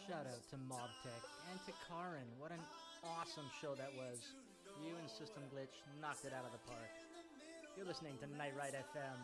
Shout out to MobTech and to Karin. What an awesome show that was. You and System Glitch knocked it out of the park. You're listening to Night Ride FM.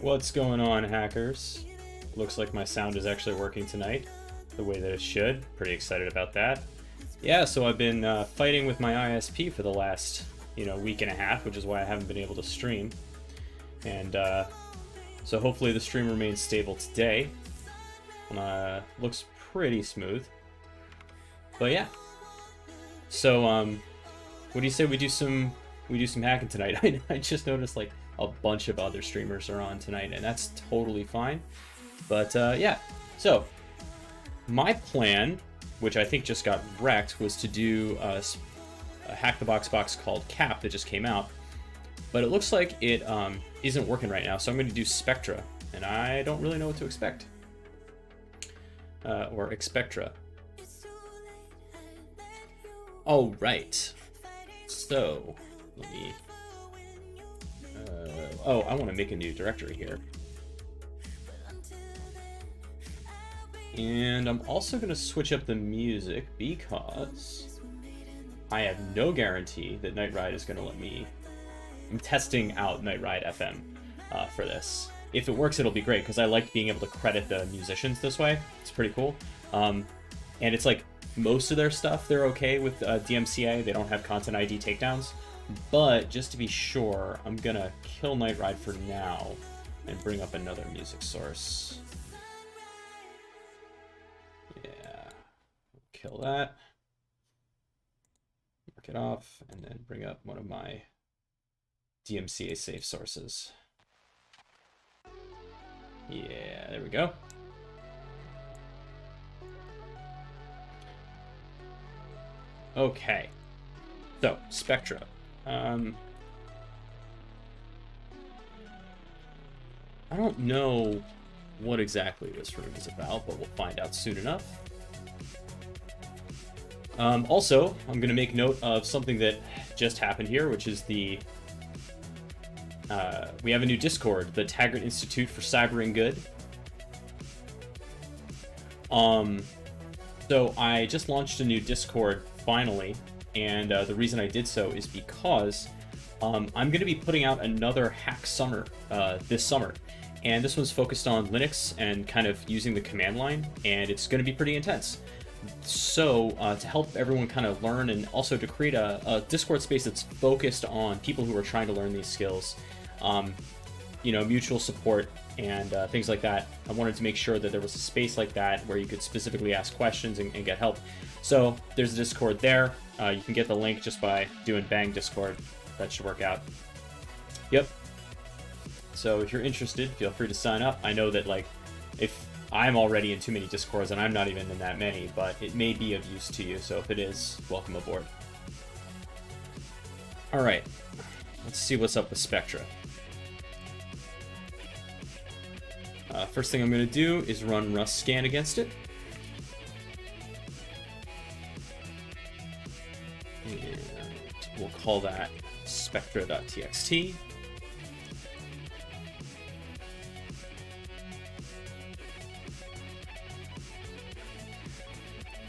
What's going on, hackers? Looks like my sound is actually working tonight the way that it should. Pretty excited about that. Yeah, so I've been fighting with my ISP for the last week and a half, which is why I haven't been able to stream. And so hopefully the stream remains stable today. Looks pretty smooth. But yeah. So what do you say we do some hacking tonight? I just noticed like a bunch of other streamers are on tonight, and that's totally fine. But yeah, so my plan, which I think just got wrecked, was to do a Hack the box called Cap that just came out, but it looks like it isn't working right now, so I'm going to do Spectra, and I don't really know what to expect. or Expectra. Oh, right. So, let me... oh, I want to make a new directory here. And I'm also going to switch up the music because I have no guarantee that Night Ride is going to let me... I'm testing out Night Ride FM for this. If it works, it'll be great, because I like being able to credit the musicians this way. It's pretty cool. And it's like, most of their stuff, they're okay with DMCA. They don't have content ID takedowns. But just to be sure, I'm going to kill Night Ride for now and bring up another music source. Yeah. Kill that. Mark it off, and then bring up one of my DMCA safe sources. Yeah, there we go. Okay. So, Spectra. I don't know what exactly this room is about, but we'll find out soon enough. Also, I'm going to make note of something that just happened here, which is the... we have a new Discord, the Taggart Institute for Cyber and Good. So I just launched a new Discord, finally, and the reason I did so is because I'm going to be putting out another Hack Summer this summer. And this one's focused on Linux and kind of using the command line, and it's going to be pretty intense. So to help everyone kind of learn, and also to create a Discord space that's focused on people who are trying to learn these skills, you know, mutual support and things like that, I wanted to make sure that there was a space like that where you could specifically ask questions and get help. So there's a Discord there. You can get the link just by doing bang Discord. That should work out. Yep. So if you're interested, feel free to sign up. I know that, like, if I'm already in too many Discords, and I'm not even in that many, but it may be of use to you. So if it is, welcome aboard. All right, let's see what's up with Spectra. First thing I'm going to do is run Rust scan against it. And we'll call that spectra.txt.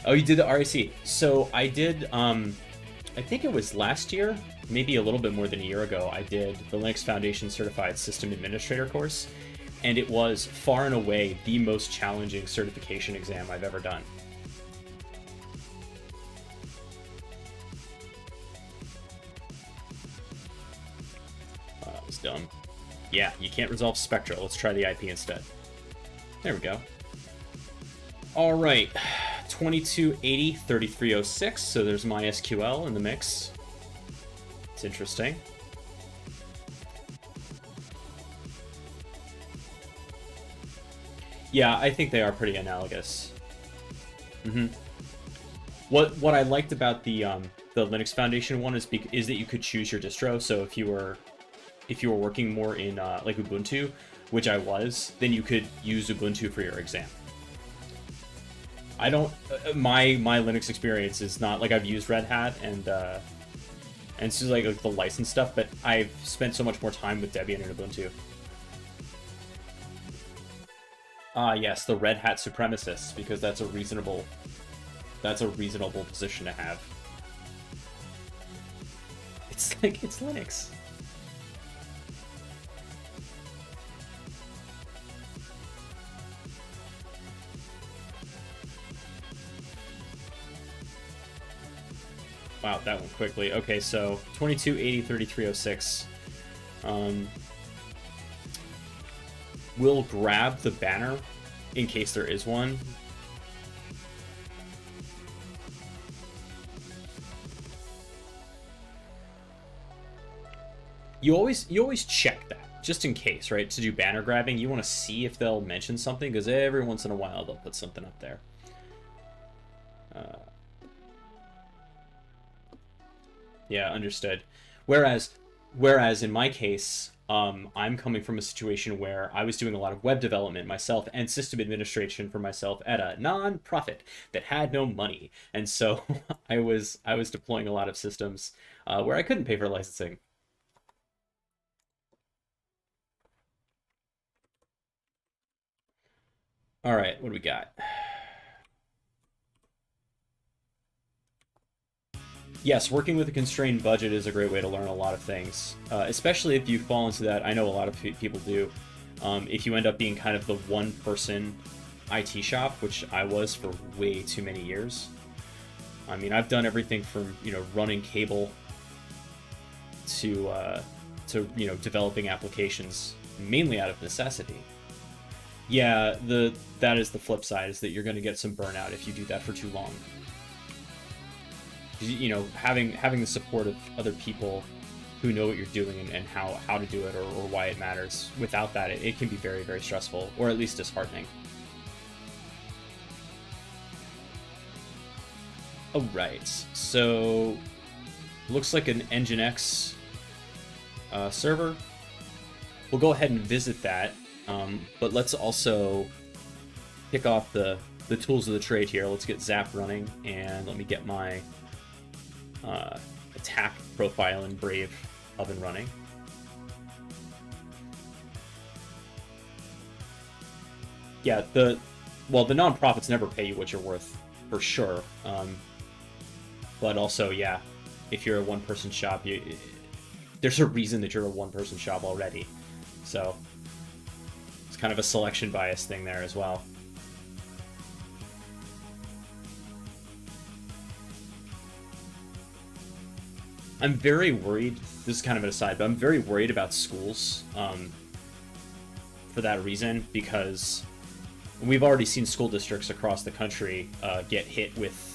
Oh, you did the RAC. So I did, I think it was last year, maybe a little bit more than a year ago, I did the Linux Foundation Certified System Administrator course, and it was far and away the most challenging certification exam I've ever done. That was dumb. Yeah, you can't resolve Spectra. Let's try the IP instead. There we go. All right, 2280-3306, so there's MySQL in the mix. It's interesting. Yeah, I think they are pretty analogous. What I liked about the Linux Foundation one is that you could choose your distro. So if you were working more in like Ubuntu, which I was, then you could use Ubuntu for your exam. I don't. My Linux experience is not like I've used Red Hat and it's just like the license stuff, but I've spent so much more time with Debian and Ubuntu. Ah, yes, the Red Hat supremacists, because that's a reasonable position to have. It's like, it's Linux. Wow, that went quickly. Okay, so 2280-3306. We'll grab the banner in case there is one. You always check that, just in case, right? To do banner grabbing, you want to see if they'll mention something, because every once in a while they'll put something up there. Yeah, understood. Whereas in my case, I'm coming from a situation where I was doing a lot of web development myself and system administration for myself at a non-profit that had no money, and so I was deploying a lot of systems where I couldn't pay for licensing. All right, what do we got? Yes, working with a constrained budget is a great way to learn a lot of things, especially if you fall into that. I know a lot of people do. If you end up being kind of the one-person IT shop, which I was for way too many years. I mean, I've done everything from running cable to developing applications mainly out of necessity. Yeah, that is the flip side, is that you're going to get some burnout if you do that for too long. Having the support of other people who know what you're doing and how to do it, or why it matters. Without that, it can be very, very stressful, or at least disheartening. Oh, right. So, looks like an Nginx server. We'll go ahead and visit that, but let's also pick off the tools of the trade here. Let's get Zap running, and let me get my attack profile in Brave up and running. Yeah, the nonprofits never pay you what you're worth, for sure. But also, yeah, if you're a one-person shop, there's a reason that you're a one-person shop already. So it's kind of a selection bias thing there as well. I'm very worried, this is kind of an aside, but I'm very worried about schools for that reason, because we've already seen school districts across the country get hit with,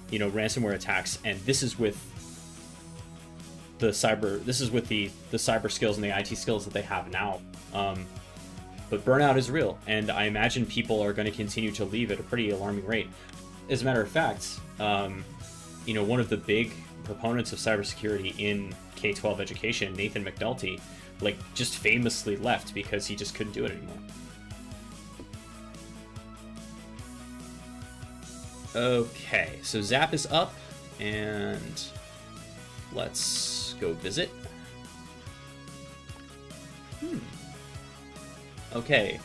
ransomware attacks, and this is with the cyber skills and the IT skills that they have now. But burnout is real, and I imagine people are going to continue to leave at a pretty alarming rate. As a matter of fact, one of the big proponents of cybersecurity in K-12 education, Nathan McNulty, just famously left because he just couldn't do it anymore. Okay, so Zap is up, and let's go visit. Okay.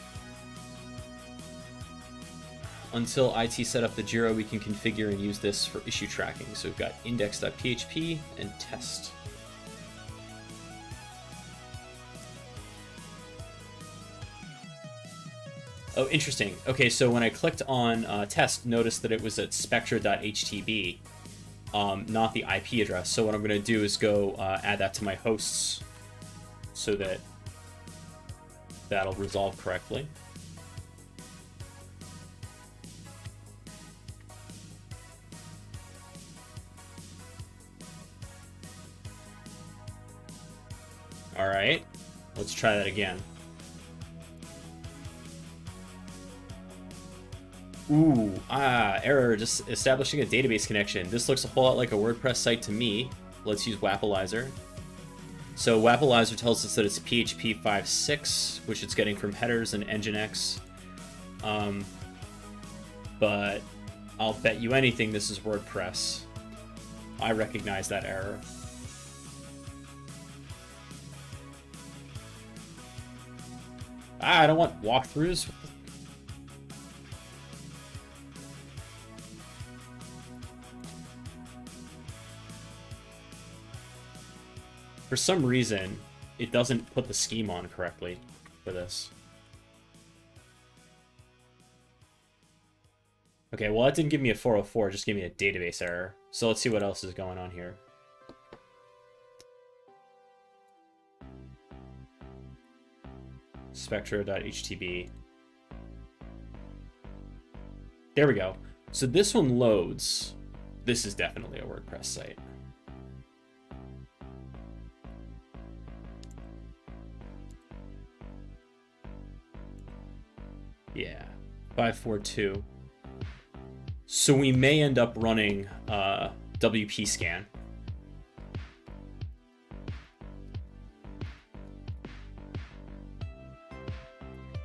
Until IT set up the Jira, we can configure and use this for issue tracking. So we've got index.php and test. Oh, interesting. Okay, so when I clicked on test, notice that it was at spectra.htb, not the IP address. So what I'm going to do is go add that to my hosts so that that'll resolve correctly. All right, let's try that again. Error, just establishing a database connection. This looks a whole lot like a WordPress site to me. Let's use Wappalizer. So Wappalizer tells us that it's PHP 5.6, which it's getting from headers and Nginx. But I'll bet you anything this is WordPress. I recognize that error. I don't want walkthroughs. For some reason, it doesn't put the scheme on correctly for this. Okay, well, that didn't give me a 404, it just gave me a database error. So let's see what else is going on here. Spectra.htb. There we go. So this one loads. This is definitely a WordPress site. Yeah, 542. So we may end up running WP scan.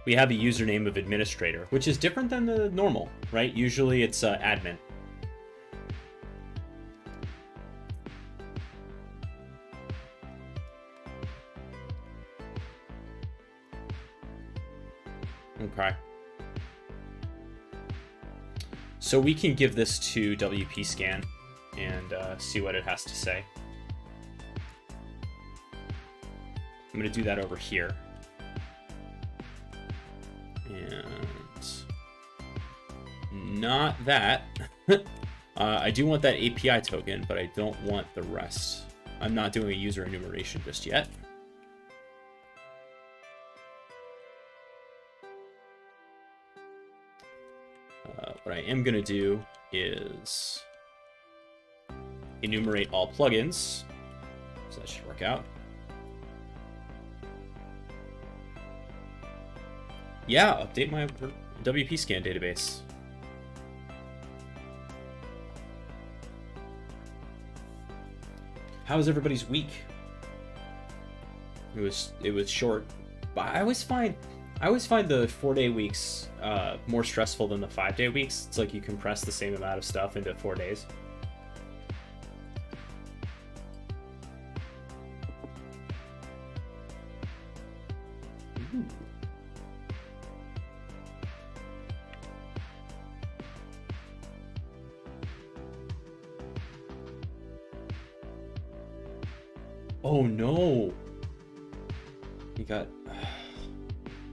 we have a username of administrator, which is different than the normal, right? Usually it's admin. Okay. So we can give this to WP scan and see what it has to say. I'm going to do that over here. And not that. I do want that API token, but I don't want the rest. I'm not doing a user enumeration just yet. What I am going to do is enumerate all plugins. So that should work out. Yeah, update my WP scan database. How was everybody's week? It was short, but I always find the 4-day weeks more stressful than the 5-day weeks. It's like you compress the same amount of stuff into 4 days. Ooh. Oh no! You got...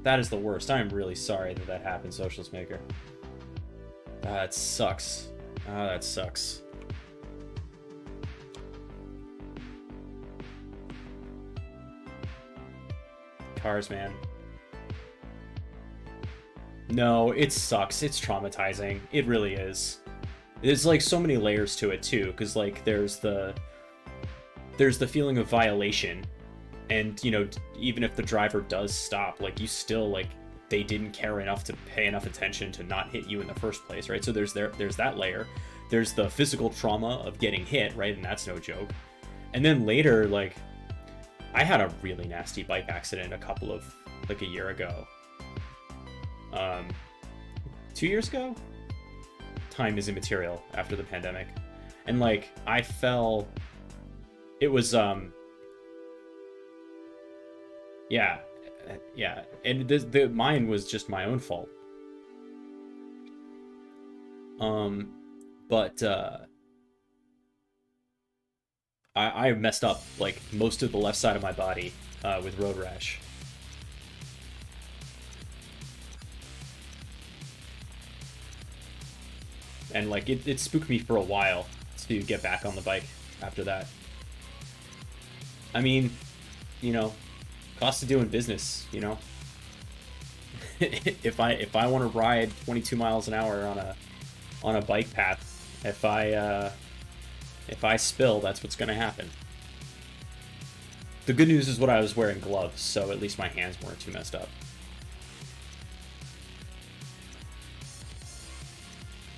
That is the worst. I am really sorry that that happened, Socialist Maker. That sucks. That sucks. Cars, man. No, it sucks. It's traumatizing. It really is. There's like so many layers to it too, because like there's the feeling of violation. And, you know, even if the driver does stop, like, you still, like, they didn't care enough to pay enough attention to not hit you in the first place, right? So there's that layer. There's the physical trauma of getting hit, right? And that's no joke. And then later, like, I had a really nasty bike accident a year ago. 2 years ago? Time is immaterial after the pandemic. And, like, I fell... It was, Yeah, and mine was just my own fault. But I messed up like most of the left side of my body with road rash. And like it spooked me for a while to get back on the bike after that. I mean, you know, cost of doing business, you know. if I want to ride 22 miles an hour on a bike path, if I spill, that's what's gonna happen. The good news is what I was wearing gloves, so at least my hands weren't too messed up.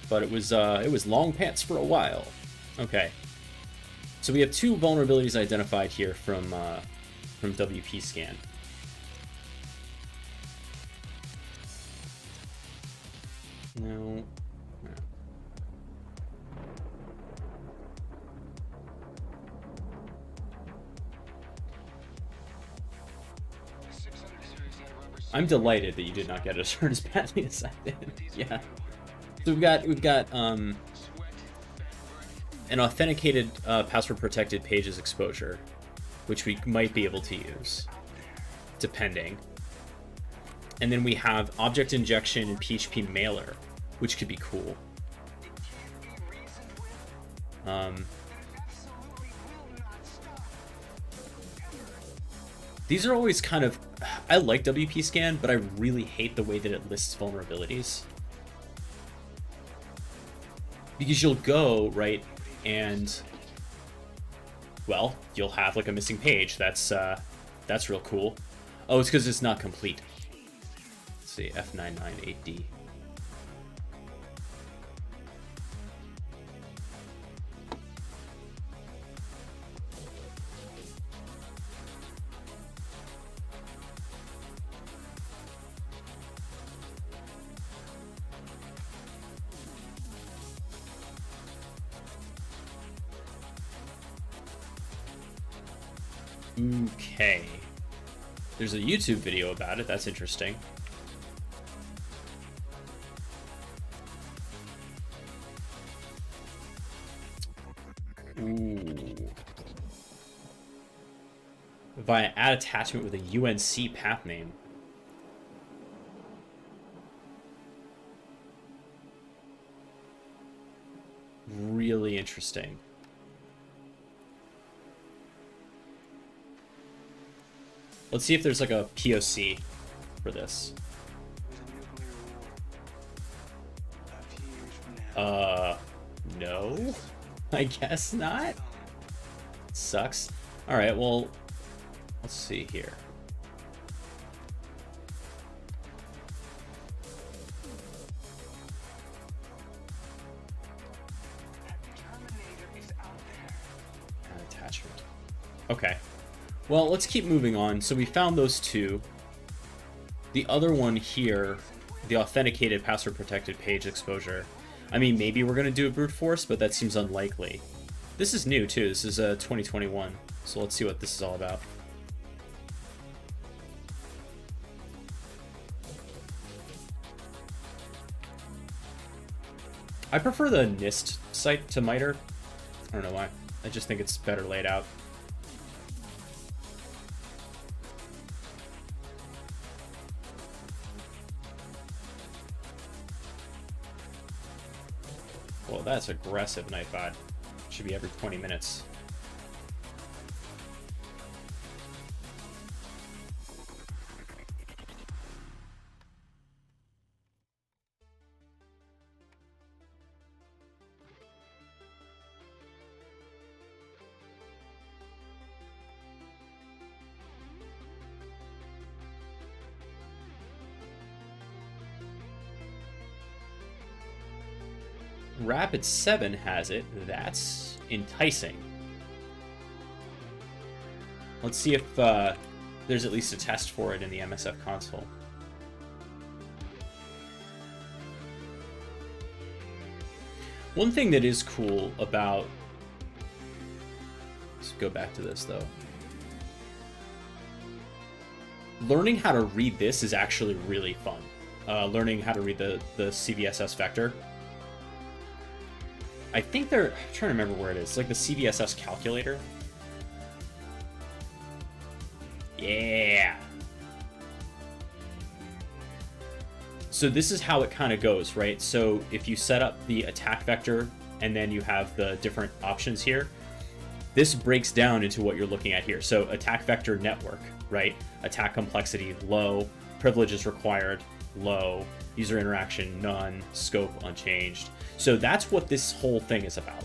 But it was long pants for a while. Okay. So we have two vulnerabilities identified here from WP scan. Now, I'm delighted that you did not get it hurt as badly as I did. Yeah. So we've got an authenticated password protected pages exposure, which we might be able to use, depending. And then we have object injection and PHP mailer, which could be cool. These are always kind of... I like WP scan, but I really hate the way that it lists vulnerabilities. Because you'll go, right, and... well, you'll have like a missing page. That's real cool. Oh, it's because it's not complete. Let's see, F998D. Okay. There's a YouTube video about it. That's interesting. Ooh. Via add attachment with a UNC path name. Really interesting. Let's see if there's like a POC for this. No? I guess not. Sucks. Alright, well, let's see here. Attachment. Okay. Well, let's keep moving on. So we found those two. The other one here, the authenticated password protected page exposure. I mean, maybe we're going to do a brute force, but that seems unlikely. This is new too. This is 2021. So let's see what this is all about. I prefer the NIST site to MITRE. I don't know why. I just think it's better laid out. Well, that's aggressive, Nightbot. Should be every 20 minutes. Rapid 7 has it. That's enticing. Let's see if there's at least a test for it in the MSF console. One thing that is cool about... Let's go back to this, though. Learning how to read this is actually really fun. Learning how to read the CVSS vector. I think they're... I'm trying to remember where it is. It's like the CVSS calculator. Yeah. So this is how it kind of goes, right? So if you set up the attack vector and then you have the different options here, this breaks down into what you're looking at here. So attack vector network, right? Attack complexity, low. Privileges required, low. User interaction, none. Scope, unchanged. So that's what this whole thing is about.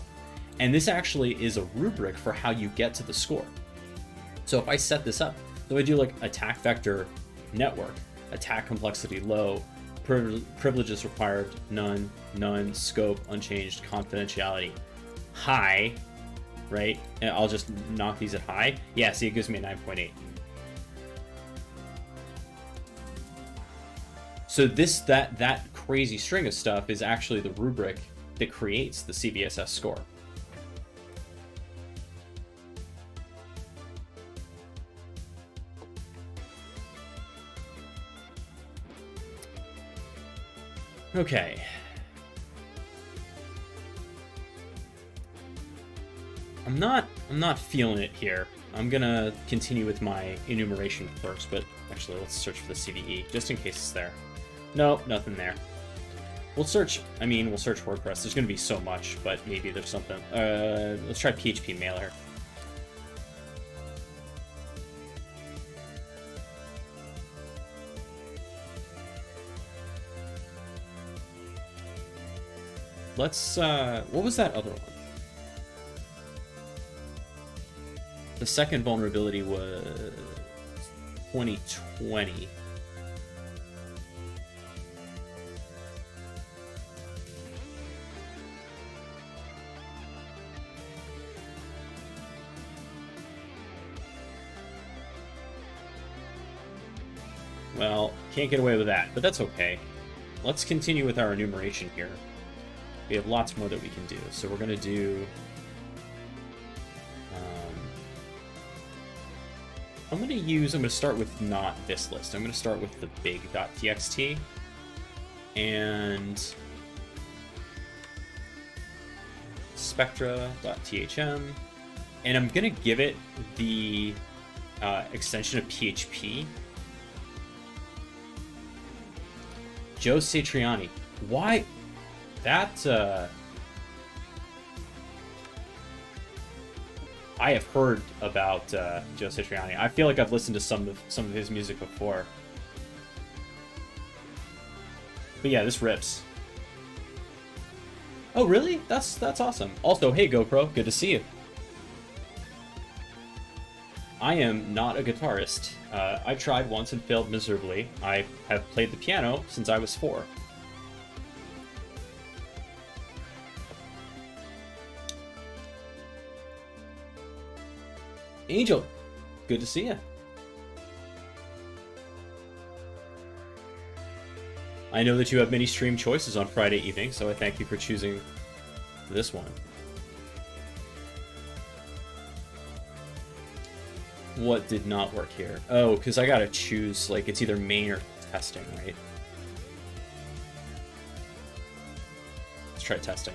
And this actually is a rubric for how you get to the score. So if I set this up, so I do like attack vector network, attack complexity low, privileges required, none, none, scope, unchanged, confidentiality, high, right? And I'll just knock these at high. Yeah, see, it gives me a 9.8. So this, that crazy string of stuff is actually the rubric that creates the CVSS score. Okay. I'm not feeling it here. I'm gonna continue with my enumeration first, but actually let's search for the CVE just in case it's there. No, nothing there. We'll search WordPress. There's gonna be so much, but maybe there's something. Let's try PHP mailer. Let's, what was that other one? The second vulnerability was 2020. Well, can't get away with that, but that's okay. Let's continue with our enumeration here. We have lots more that we can do. So we're going to do... I'm gonna start with not this list. I'm gonna start with the big.txt and spectra.thm, and I'm gonna give it the extension of PHP. Joe Satriani. Why? That, I have heard about Joe Satriani. I feel like I've listened to some of his music before. But yeah, this rips. Oh, really? That's awesome. Also, hey GoPro, good to see you. I am not a guitarist. I tried once and failed miserably. I have played the piano since I was 4. Angel, good to see you. I know that you have many stream choices on Friday evening, so I thank you for choosing this one. What did not work here? Oh, because I gotta choose, like, it's either main or testing, right? Let's try testing.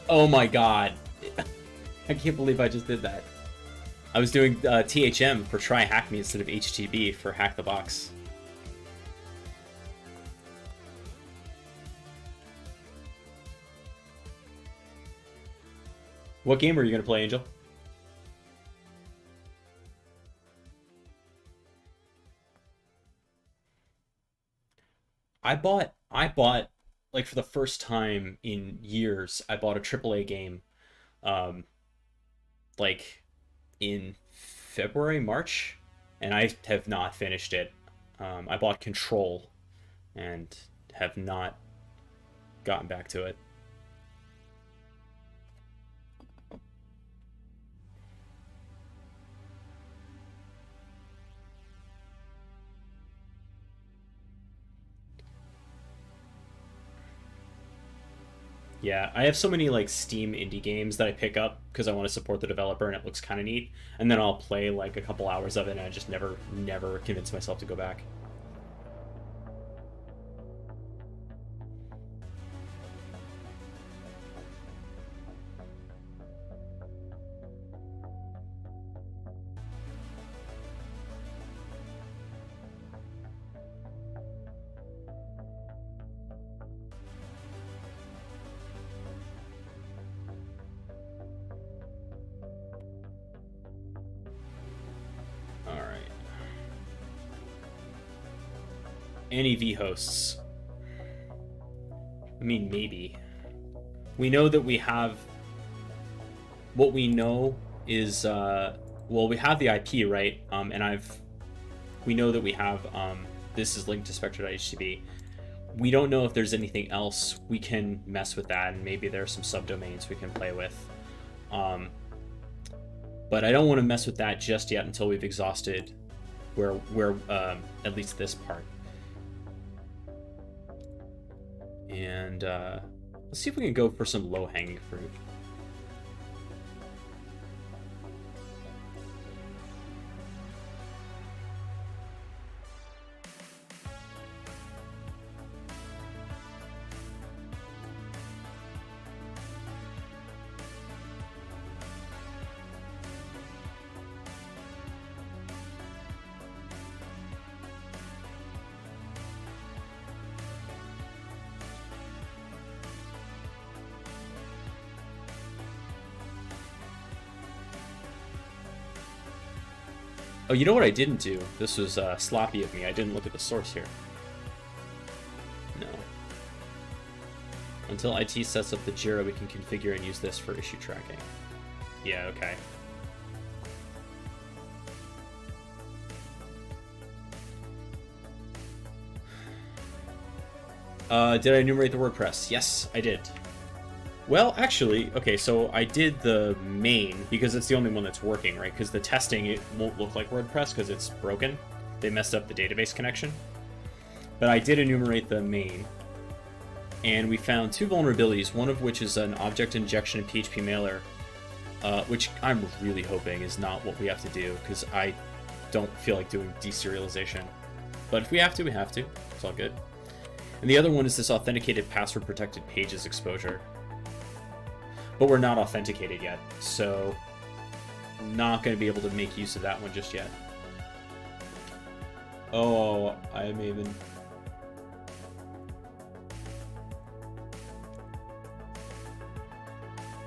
Oh my god. I can't believe I just did that. I was doing THM for Try Hack Me instead of HTB for Hack the Box. What game are you going to play, Angel? I bought like for the first time in years, I bought a AAA game like in February, March, and I have not finished it. I bought Control and have not gotten back to it. Yeah, I have so many like Steam indie games that I pick up because I want to support the developer and it looks kind of neat, and then I'll play like a couple hours of it and I just never convince myself to go back. Any vhosts? I mean, maybe. We know that we have... What we know is, well, we have the IP, right? And we know that we have, this is linked to spectra.htb. We don't know if there's anything else we can mess with that, and maybe there are some subdomains we can play with. But I don't want to mess with that just yet until we've exhausted where at least this part. And let's see if we can go for some low-hanging fruit. Oh, you know what I didn't do? This was sloppy of me. I didn't look at the source here. No. Until IT sets up the Jira, we can configure and use this for issue tracking. Yeah, okay. Did I enumerate the WordPress? Yes, I did. Well, actually, okay, so I did the main because it's the only one that's working, right? Because the testing, it won't look like WordPress because it's broken. They messed up the database connection. but I did enumerate the main. And we found 2 vulnerabilities, one of which is an object injection in PHP mailer, which I'm really hoping is not what we have to do, because I don't feel like doing deserialization. But if we have to, we have to. It's all good. And the other one is this authenticated password protected pages exposure. But we're not authenticated yet, so not going to be able to make use of that one just yet. Oh, I may have been...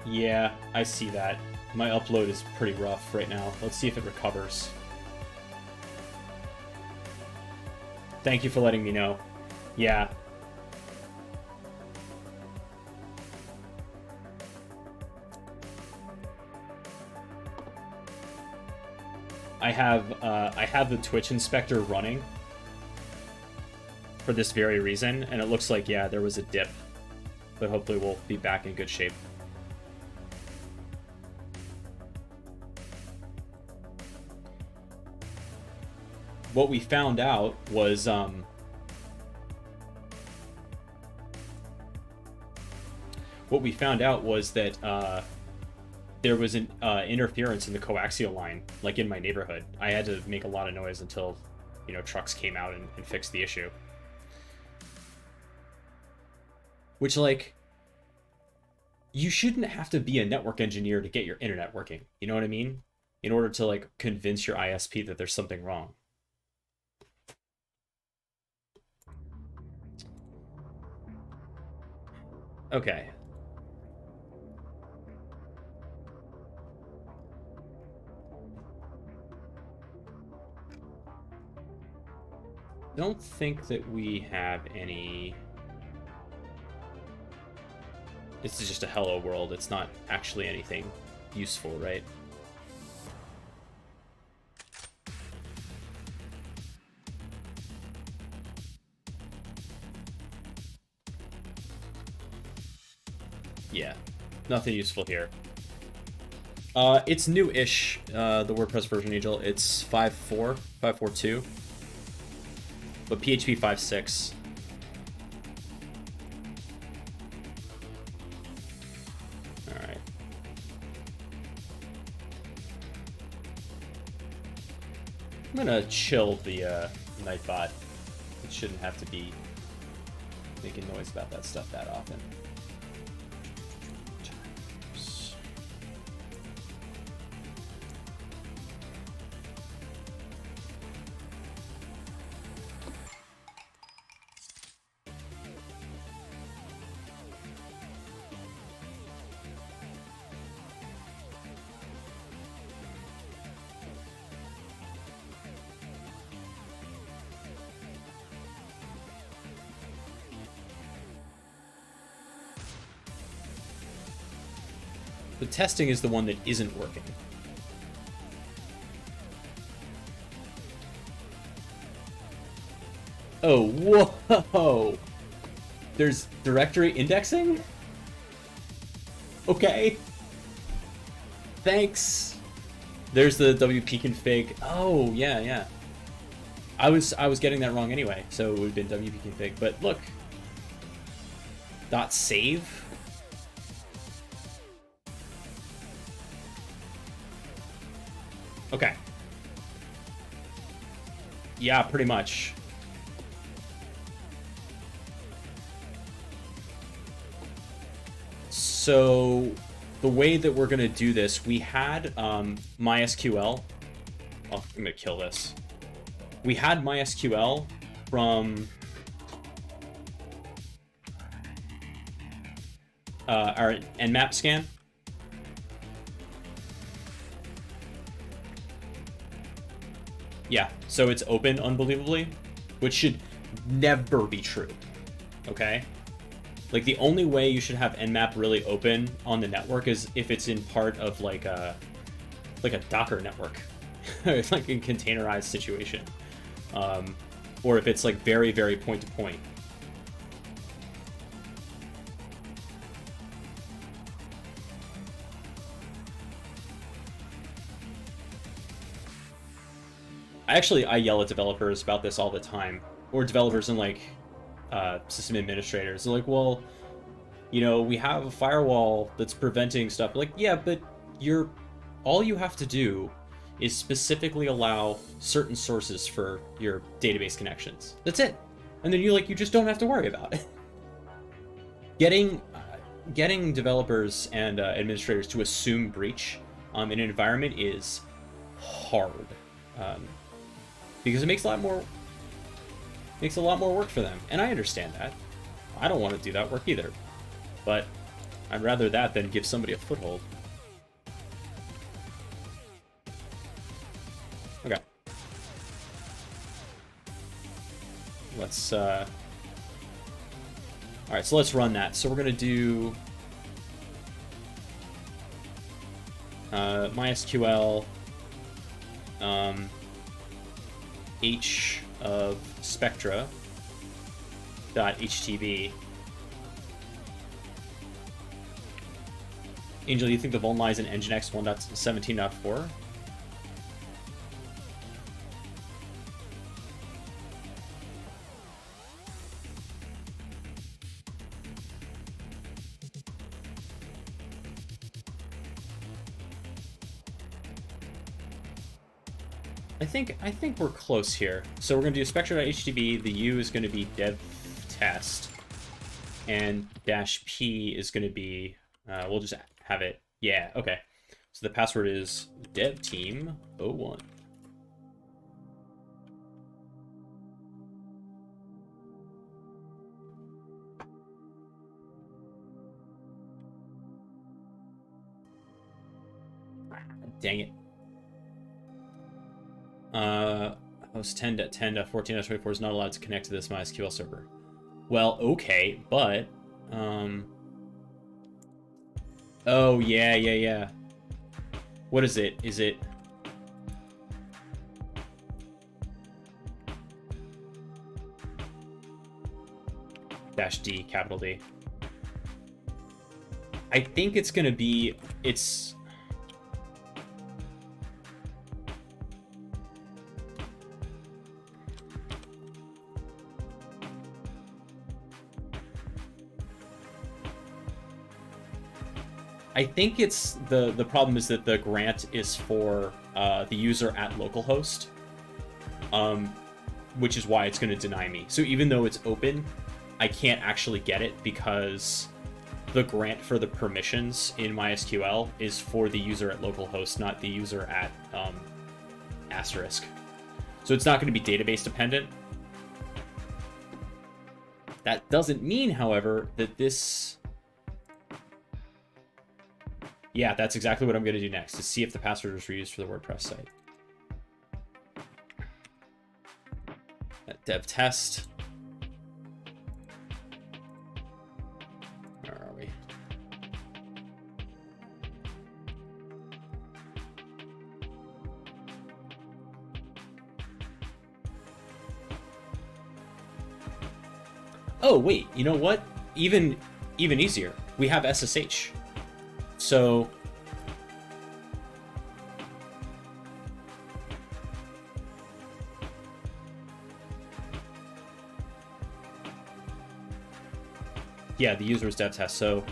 Yeah, I see that. My upload is pretty rough right now. Let's see if it recovers. Thank you for letting me know. Yeah. I have the Twitch inspector running for this very reason, and it looks like, yeah, there was a dip. But hopefully we'll be back in good shape. What we found out was that there was an interference in the coaxial line, like in my neighborhood. I had to make a lot of noise until, you know, trucks came out and fixed the issue. Which, like, you shouldn't have to be a network engineer to get your internet working. You know what I mean? In order to, like, convince your ISP that there's something wrong. Okay. Don't think that we have any... This is just a hello world. It's not actually anything useful, right? Yeah, nothing useful here. It's new-ish, the WordPress version, Angel. It's 5.4, 5.4.2. But PHP 5.6. Alright. I'm gonna chill the Nightbot. It shouldn't have to be making noise about that stuff that often. The testing is the one that isn't working. Oh, whoa! There's directory indexing? Okay. Thanks. There's the WP config. Oh, yeah, yeah. I was getting that wrong anyway, so it would have been WP config. But look. .save. Okay. Yeah, pretty much. So the way that we're gonna do this, we had MySQL. Oh, I'm gonna kill this. We had MySQL from our Nmap scan. Yeah, so it's open unbelievably, which should never be true, okay? Like, the only way you should have Nmap really open on the network is if it's in part of, like a Docker network. It's like a containerized situation. Or if it's, like, very, very point-to-point. I yell at developers about this all the time. or developers and like system administrators. They're like, well, you know, we have a firewall that's preventing stuff. Like, yeah, but all you have to do is specifically allow certain sources for your database connections. That's it. And then you just don't have to worry about it. Getting developers and administrators to assume breach in an environment is hard, because it makes a lot more work for them, and I understand that. I don't want to do that work either, but I'd rather that than give somebody a foothold. Okay. Let's alright, so let's run that. So we're gonna do MySQL h of spectra dot HTB. Angel, you think the vuln lies in Nginx 1.17.4? I think we're close here. So we're going to do spectra.htb. The U is going to be dev test, and -p is going to be we'll just have it. Yeah, okay. So the password is dev team 01. Dang it. Host 10.10.14.24 is not allowed to connect to this MySQL server. Well, okay, but oh yeah. What is it? Is it -D, capital D? I think it's gonna be I think it's the problem is that the grant is for the user at localhost, which is why it's going to deny me. So even though it's open, I can't actually get it because the grant for the permissions in MySQL is for the user at localhost, not the user at asterisk. So it's not going to be database dependent. That doesn't mean, however, that this... Yeah, that's exactly what I'm going to do next, to see if the password was reused for the WordPress site. Dev test. Where are we? Oh, wait, you know what? Even easier. We have SSH. So yeah, the user's dev test. So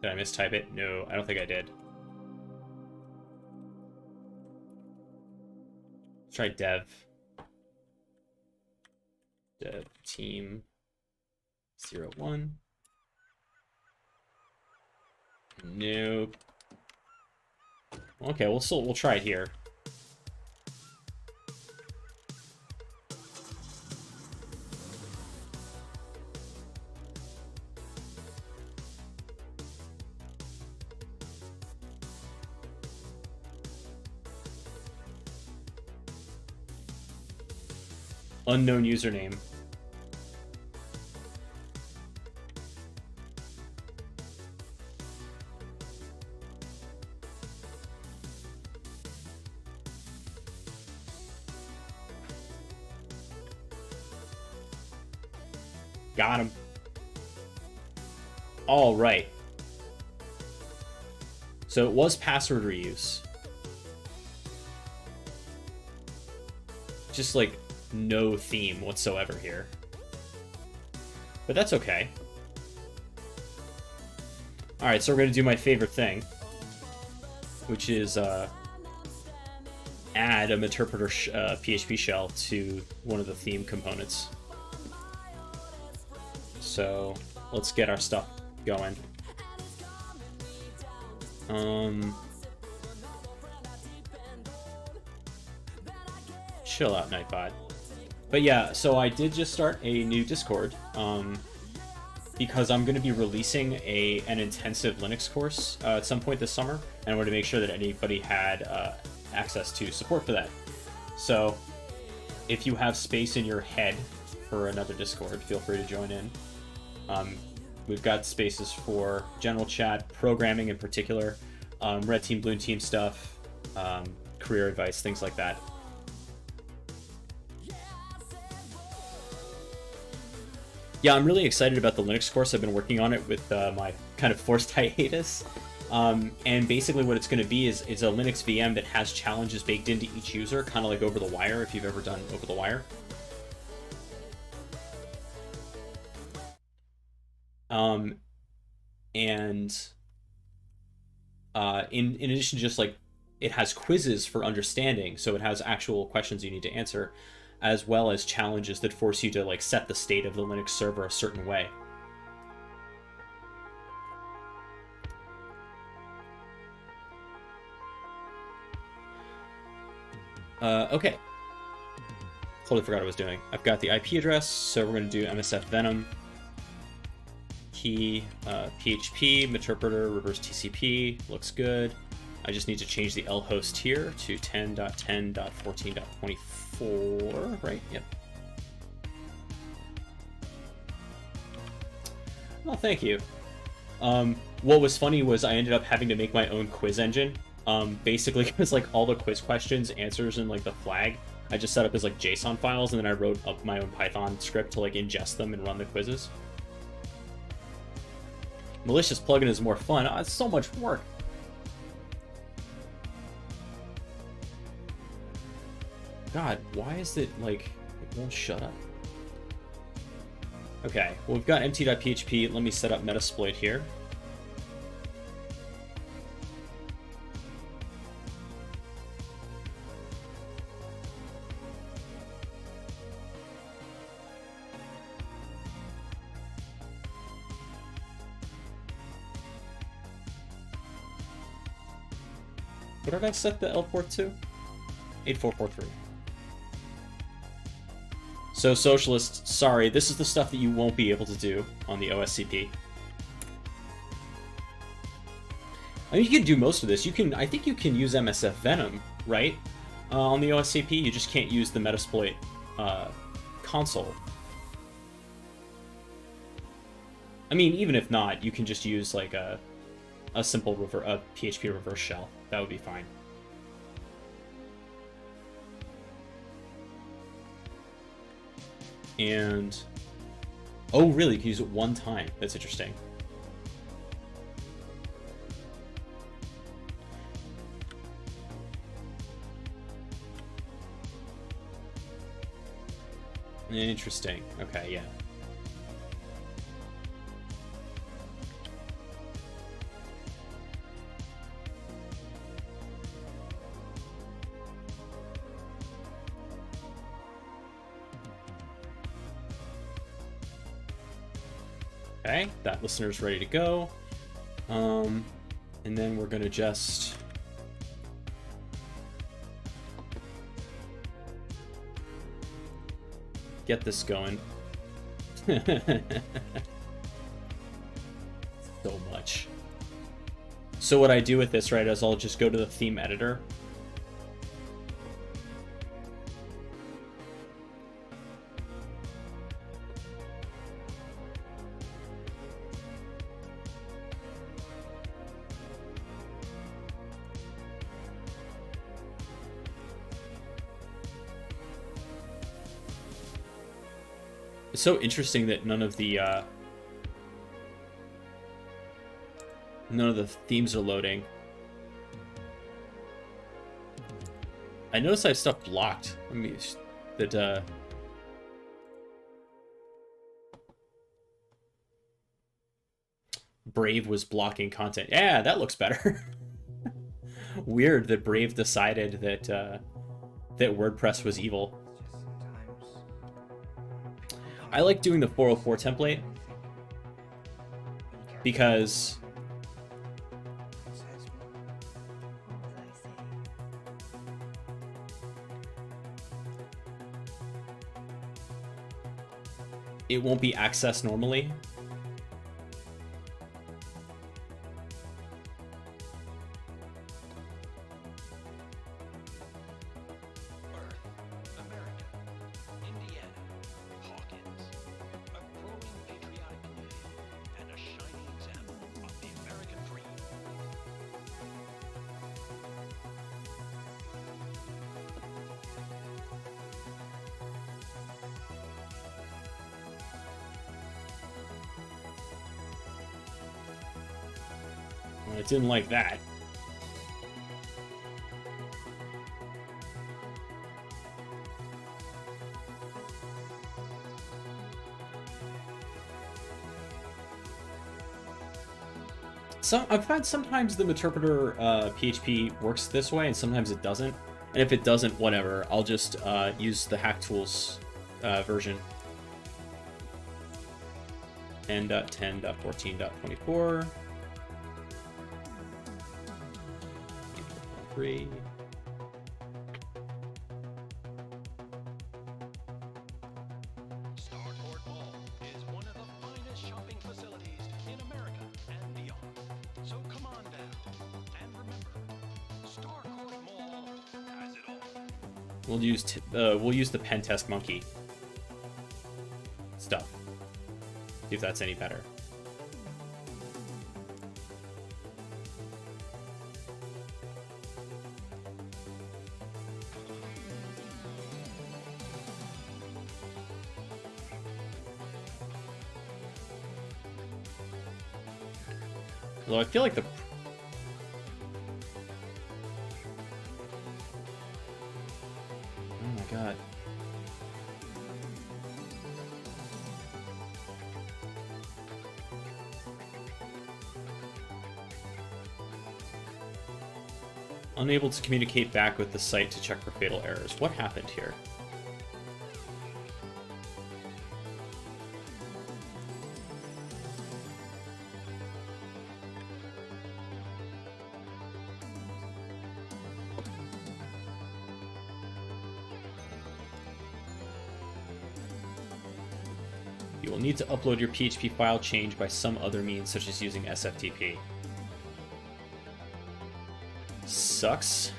did I mistype it? No, I don't think I did. Try dev team 01. Nope. Okay, we'll try it here. Unknown username. Got him. All right. So it was password reuse. Just like no theme whatsoever here. But that's okay. Alright, so we're going to do my favorite thing, which is add a interpreter PHP shell to one of the theme components. So let's get our stuff going. Chill out, Nightbot. But yeah, so I did just start a new Discord, because I'm going to be releasing an intensive Linux course at some point this summer, and I wanted to make sure that anybody had access to support for that. So if you have space in your head for another Discord, feel free to join in. We've got spaces for general chat, programming in particular, red team, blue team stuff, career advice, things like that. Yeah, I'm really excited about the Linux course. I've been working on it with my kind of forced hiatus. And basically what it's going to be is a Linux VM that has challenges baked into each user, kind of like Over the Wire, if you've ever done Over the Wire. In addition to just like, it has quizzes for understanding, so it has actual questions you need to answer, as well as challenges that force you to like set the state of the Linux server a certain way. Okay. Totally forgot what I was doing. I've got the IP address, so we're going to do MSF Venom. Key, PHP, interpreter, reverse TCP, looks good. I just need to change the L host here to 10.10.14.24, right? Yep. Well, thank you. What was funny was I ended up having to make my own quiz engine. Basically, because like all the quiz questions, answers, and like the flag, I just set up as like JSON files, and then I wrote up my own Python script to like ingest them and run the quizzes. Malicious plugin is more fun. Oh, it's so much work. God, why is it like it won't shut up? Okay, well, we've got mt.php. Let me set up Metasploit here. What did I set the L port to? 8443. So, Socialist, sorry, this is the stuff that you won't be able to do on the OSCP. I mean, you can do most of this. You can, I think you can use MSF Venom, right? On the OSCP, you just can't use the Metasploit console. I mean, even if not, you can just use like a simple PHP reverse shell. That would be fine. And oh, really? You can use it one time. That's interesting. Interesting. Okay, yeah. Okay, that listener's ready to go. And then we're gonna just get this going. So much. So what I do with this, right, is I'll just go to the theme editor. It's so interesting that none of the themes are loading. I noticed I have stuff blocked. Let me that Brave was blocking content. Yeah, that looks better. Weird that Brave decided that that WordPress was evil. I like doing the 404 template because it won't be accessed normally. It didn't like that. So I've found sometimes the interpreter PHP works this way and sometimes it doesn't. And if it doesn't, whatever. I'll just use the Hack Tools version. 10.10.14.24. 3. Starcourt Mall is one of the finest shopping facilities in America and beyond. So come on down and remember, Starcourt Mall has it all. We'll use the pen test monkey stuff. See if that's any better. Although I feel like the... Oh my god. Unable to communicate back with the site to check for fatal errors. What happened here? You will need to upload your PHP file change by some other means, such as using SFTP. Sucks.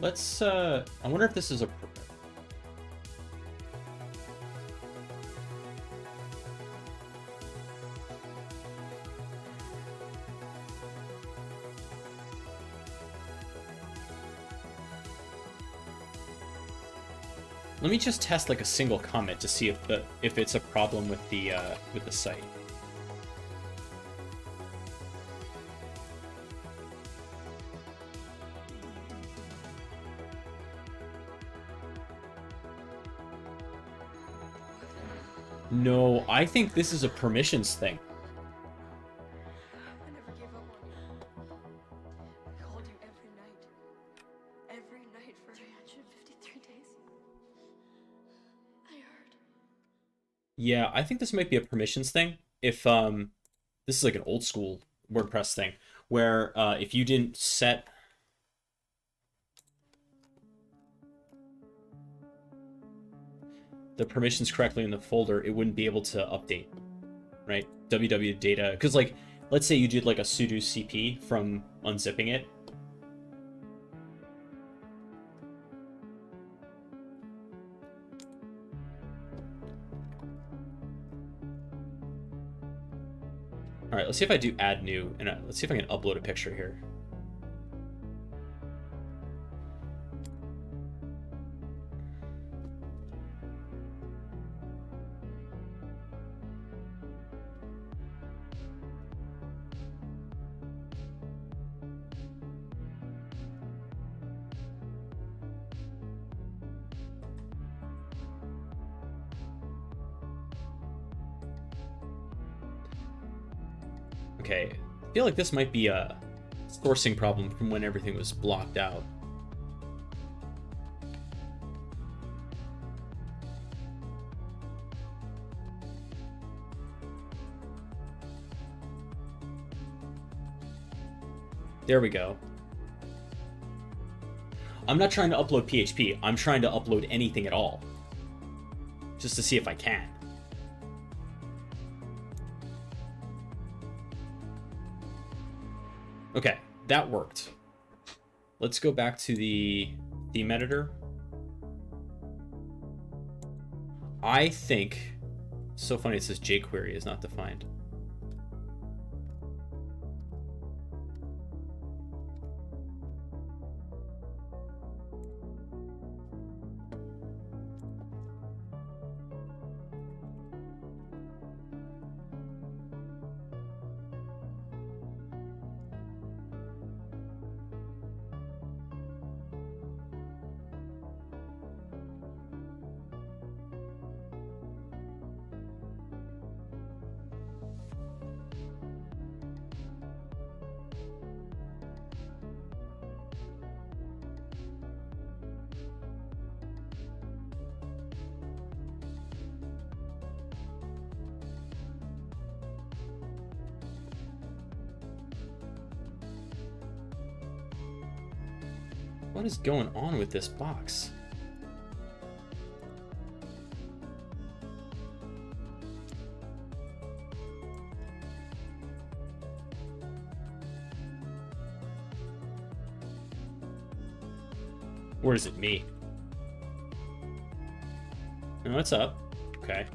Let's, I wonder if this is a... Let me just test like a single comment to see if it's a problem with the site. No, I think this is a permissions thing. I never gave up on you. I called you every night for 353 days. I heard. Yeah, I think this might be a permissions thing. If this is like an old school WordPress thing, where if you didn't set the permissions correctly in the folder, it wouldn't be able to update, right? www data, because like, let's say you did like a sudo cp from unzipping it. All right, let's see if I do add new, and let's see if I can upload a picture here. Okay, I feel like this might be a sourcing problem from when everything was blocked out. There we go. I'm not trying to upload PHP, I'm trying to upload anything at all. Just to see if I can. Okay, that worked. Let's go back to the theme editor. I think, so funny it says jQuery is not defined. What is going on with this box? Or is it me? No, what's up? Okay.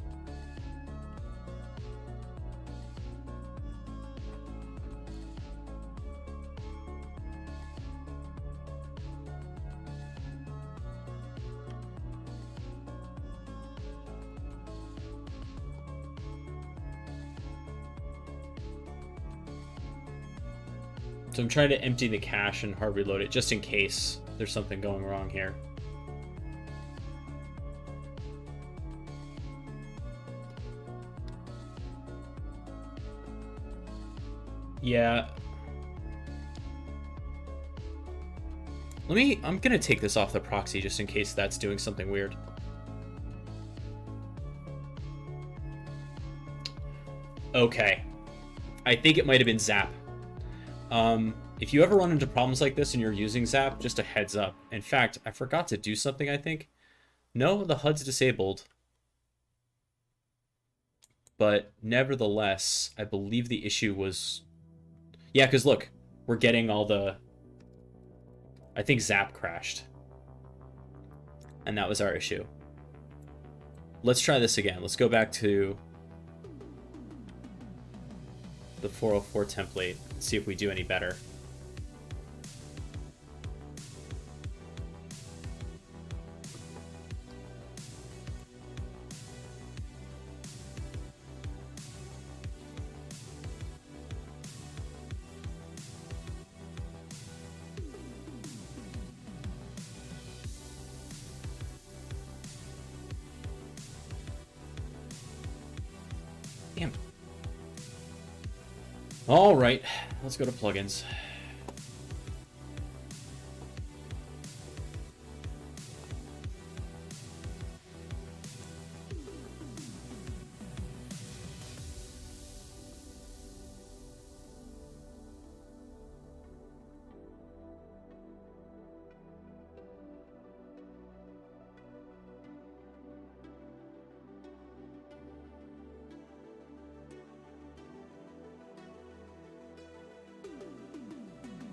So I'm trying to empty the cache and hard reload it just in case there's something going wrong here. Yeah. I'm gonna take this off the proxy just in case that's doing something weird. Okay. I think it might have been Zap. If you ever run into problems like this and you're using Zap, just a heads up. In fact, I forgot to do something, I think. No, the HUD's disabled. But nevertheless, I believe the issue was... Yeah, because look, we're getting all the... I think Zap crashed. And that was our issue. Let's try this again. Let's go back to the 404 template and see if we do any better. Damn. All right, let's go to plugins.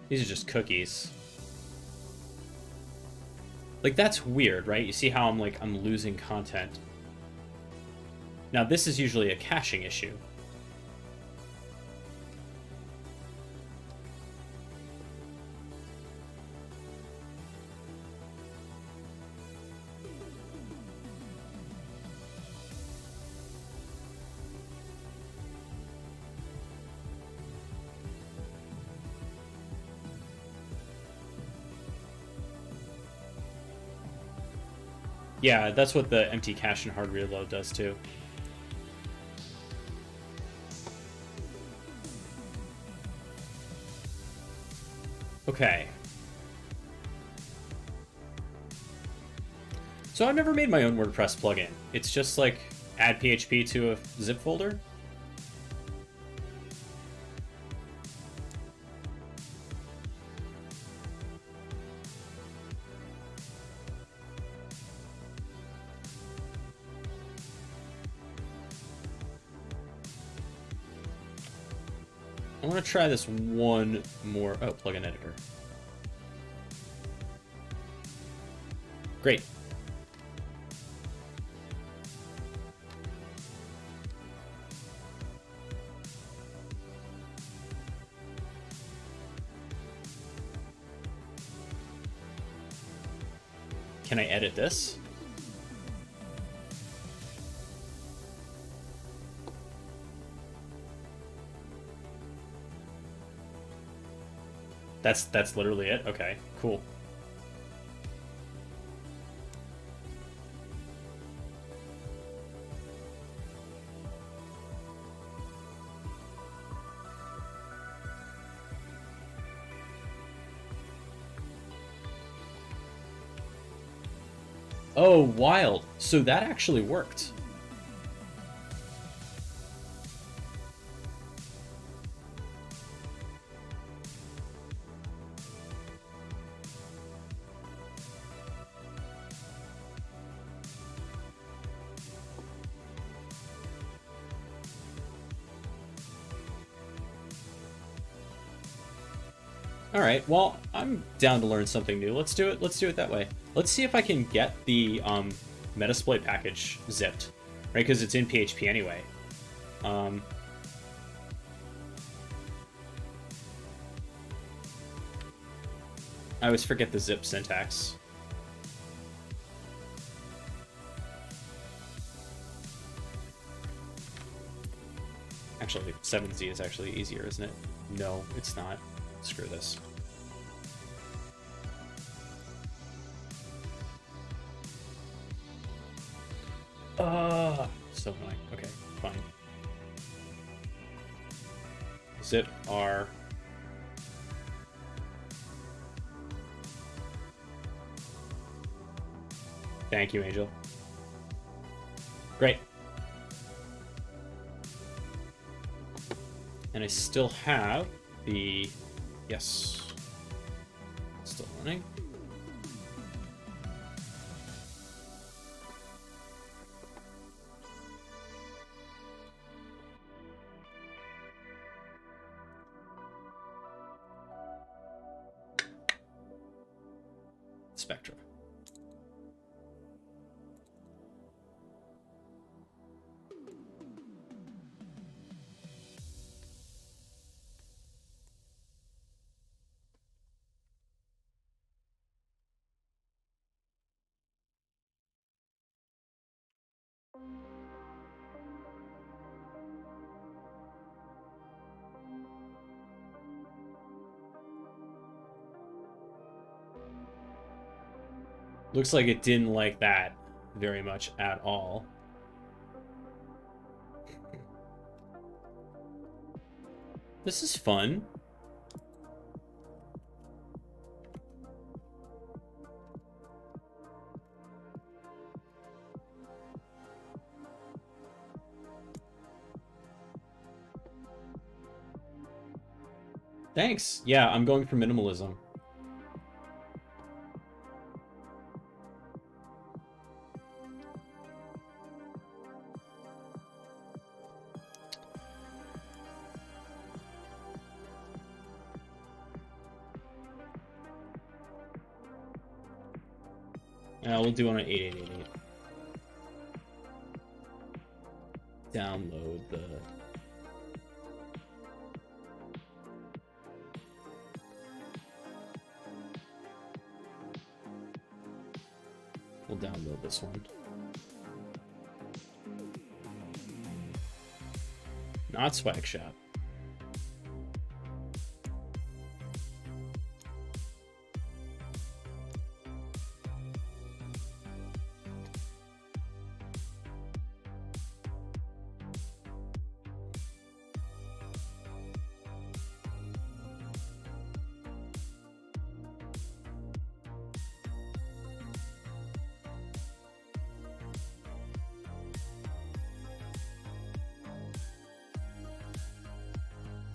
These are just cookies. Like, that's weird, right? You see how I'm losing content. Now, this is usually a caching issue. Yeah, that's what the empty cache and hard reload does too. Okay. So I've never made my own WordPress plugin. It's just like add PHP to a zip folder. I want to try this one more. Oh, plugin editor. Great. Can I edit this? That's literally it? Okay, cool. Oh, wild. So that actually worked. All right, well, I'm down to learn something new. Let's do it. Let's do it that way. Let's see if I can get the Metasploit package zipped, right? Because it's in PHP anyway. I always forget the zip syntax. Actually, 7Z is actually easier, isn't it? No, it's not. Screw this. So annoying. Okay, fine. Zip R. Thank you, Angel. Great. And I still have the... Yes. Still running. Spectra. Looks like it didn't like that very much at all. This is fun. Thanks. Yeah, I'm going for minimalism. We'll do it on 8888. Download the... We'll download this one. Not Swag Shop.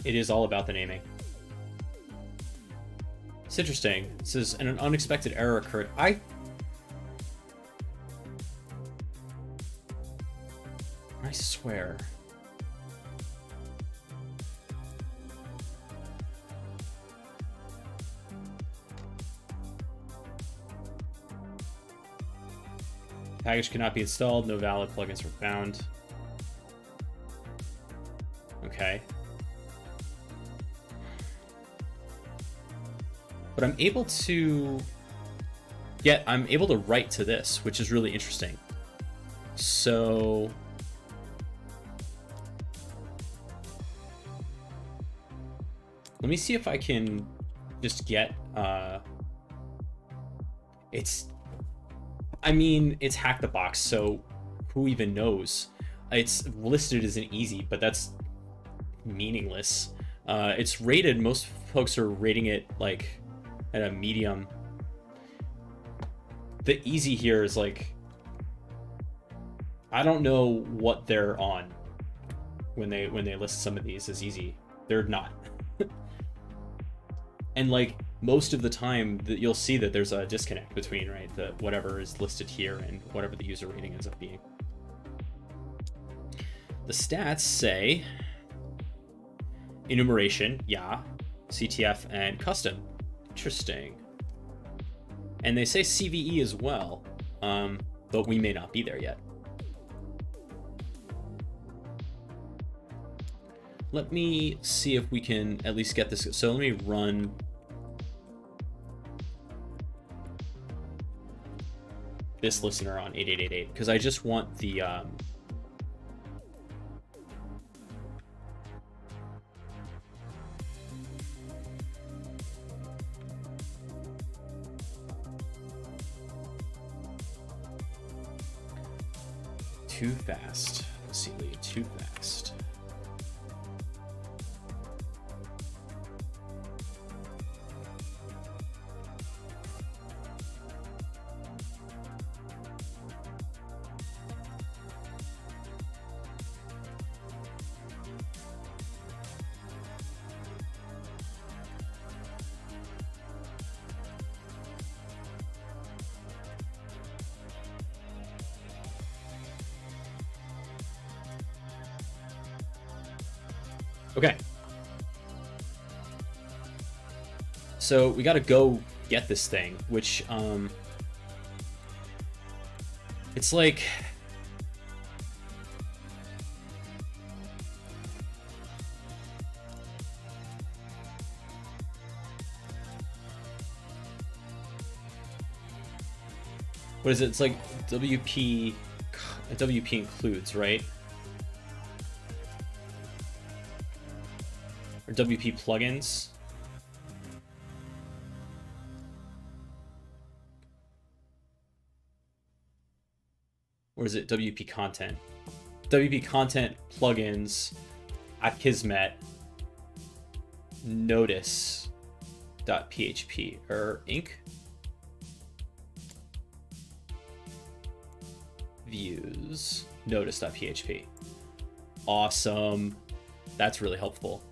It is all about the naming. It's interesting. It says an unexpected error occurred. I swear. Package cannot be installed. No valid plugins were found. Okay. But I'm able to write to this, which is really interesting. So let me see if I can just get it's Hack the Box, so who even knows? It's listed as an easy, but that's meaningless. It's rated, most folks are rating it like at a medium. The easy here is like, I don't know what they're on when they list some of these as easy. They're not. And like most of the time that you'll see that there's a disconnect between, right, the whatever is listed here and whatever the user rating ends up being. The stats say enumeration, yeah, CTF, and custom. Interesting. And they say CVE as well, but we may not be there yet. Let me see if we can at least get this. So let me run this listener on 8888 because I just want the too fast. Let's see, Lee, too fast. Okay. So we gotta go get this thing, which, it's like, what is it? It's like WP includes, right? Or WP plugins. Or is it WP content? WP content plugins Akismet notice.php or inc views notice.php. Awesome. That's really helpful.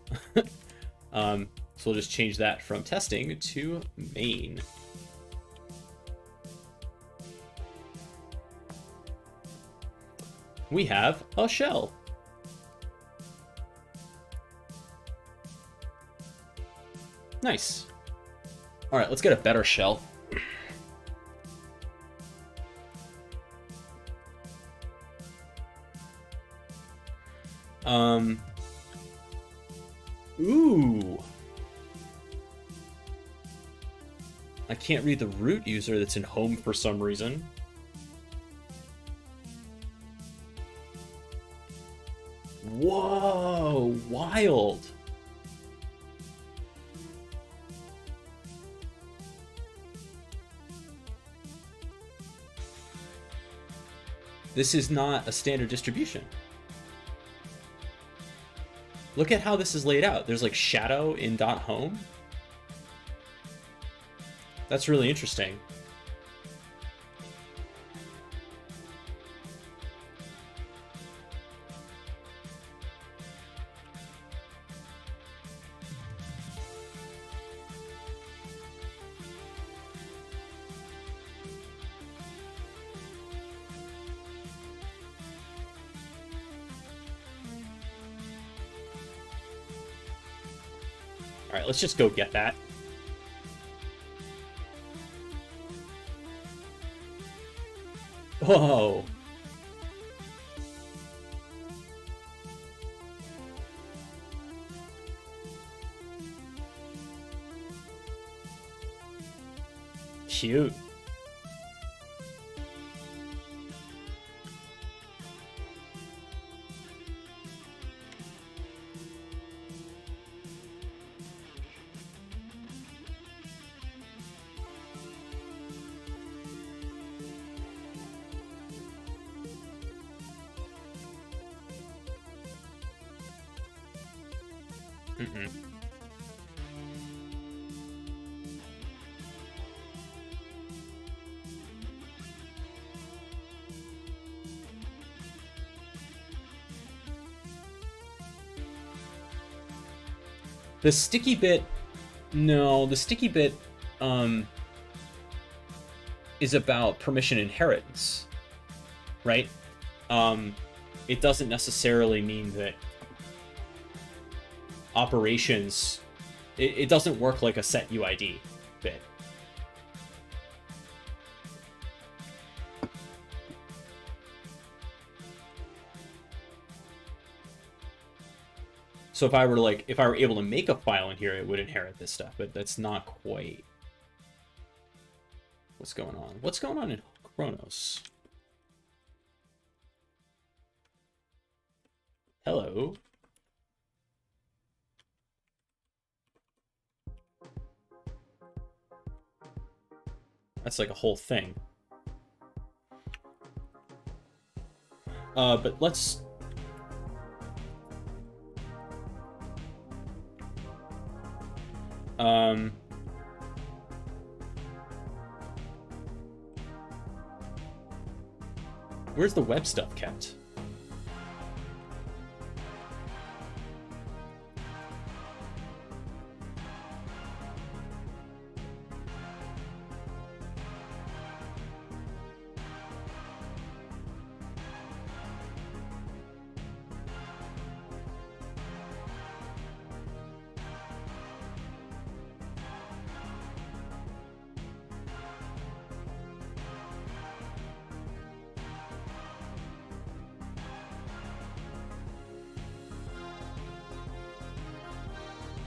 So we'll just change that from testing to main. We have a shell. Nice. All right, let's get a better shell. Ooh. I can't read the root user that's in home for some reason. Whoa, wild. This is not a standard distribution. Look at how this is laid out. There's like shadow in .home. That's really interesting. Alright, let's just go get that. Whoa! Cute. Mm-mm. The sticky bit, no, the sticky bit is about permission inheritance, right? It doesn't necessarily mean that operations, it doesn't work like a set UID bit. So if I were able to make a file in here, it would inherit this stuff, but that's not quite what's going on. What's going on in Chronos? Hello. That's like a whole thing. But let's... Where's the web stuff kept?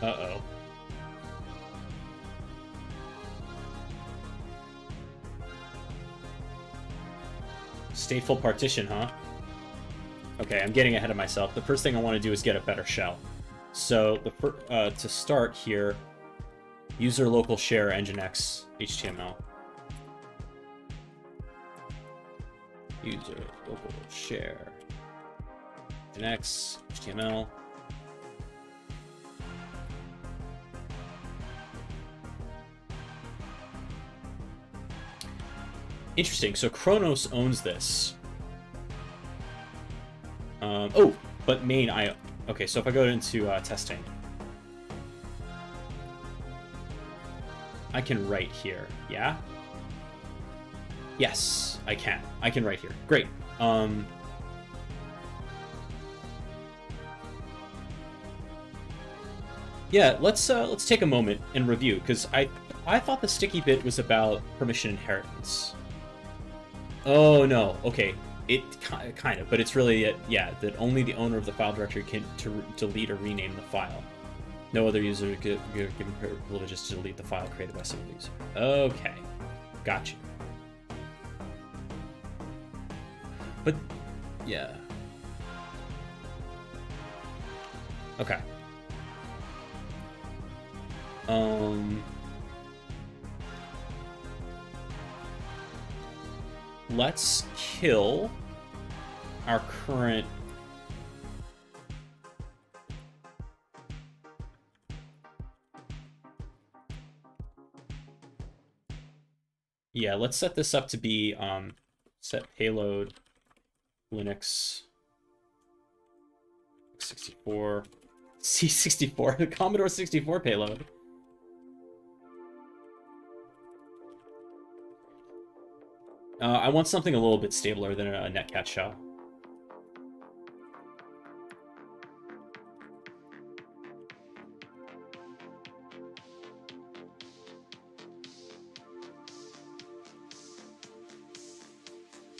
Uh-oh. Stateful partition, huh? Okay, I'm getting ahead of myself. The first thing I want to do is get a better shell. So to start here, user local share nginx HTML. User local share nginx HTML. Interesting. So Chronos owns this. Oh, but main IO. Okay, so if I go into testing, I can write here. Yeah. Yes, I can. I can write here. Great. Yeah, let's take a moment and review, because I thought the sticky bit was about permission inheritance. Oh no, okay, it kind of, but it's really yeah, that only the owner of the file directory can delete or rename the file. No other user given privileges to delete the file created by some user. Okay, got you. But yeah, okay. Let's kill our current... Yeah, let's set this up to be set payload Linux 64 C64, the Commodore 64 payload. I want something a little bit stabler than a netcat shell.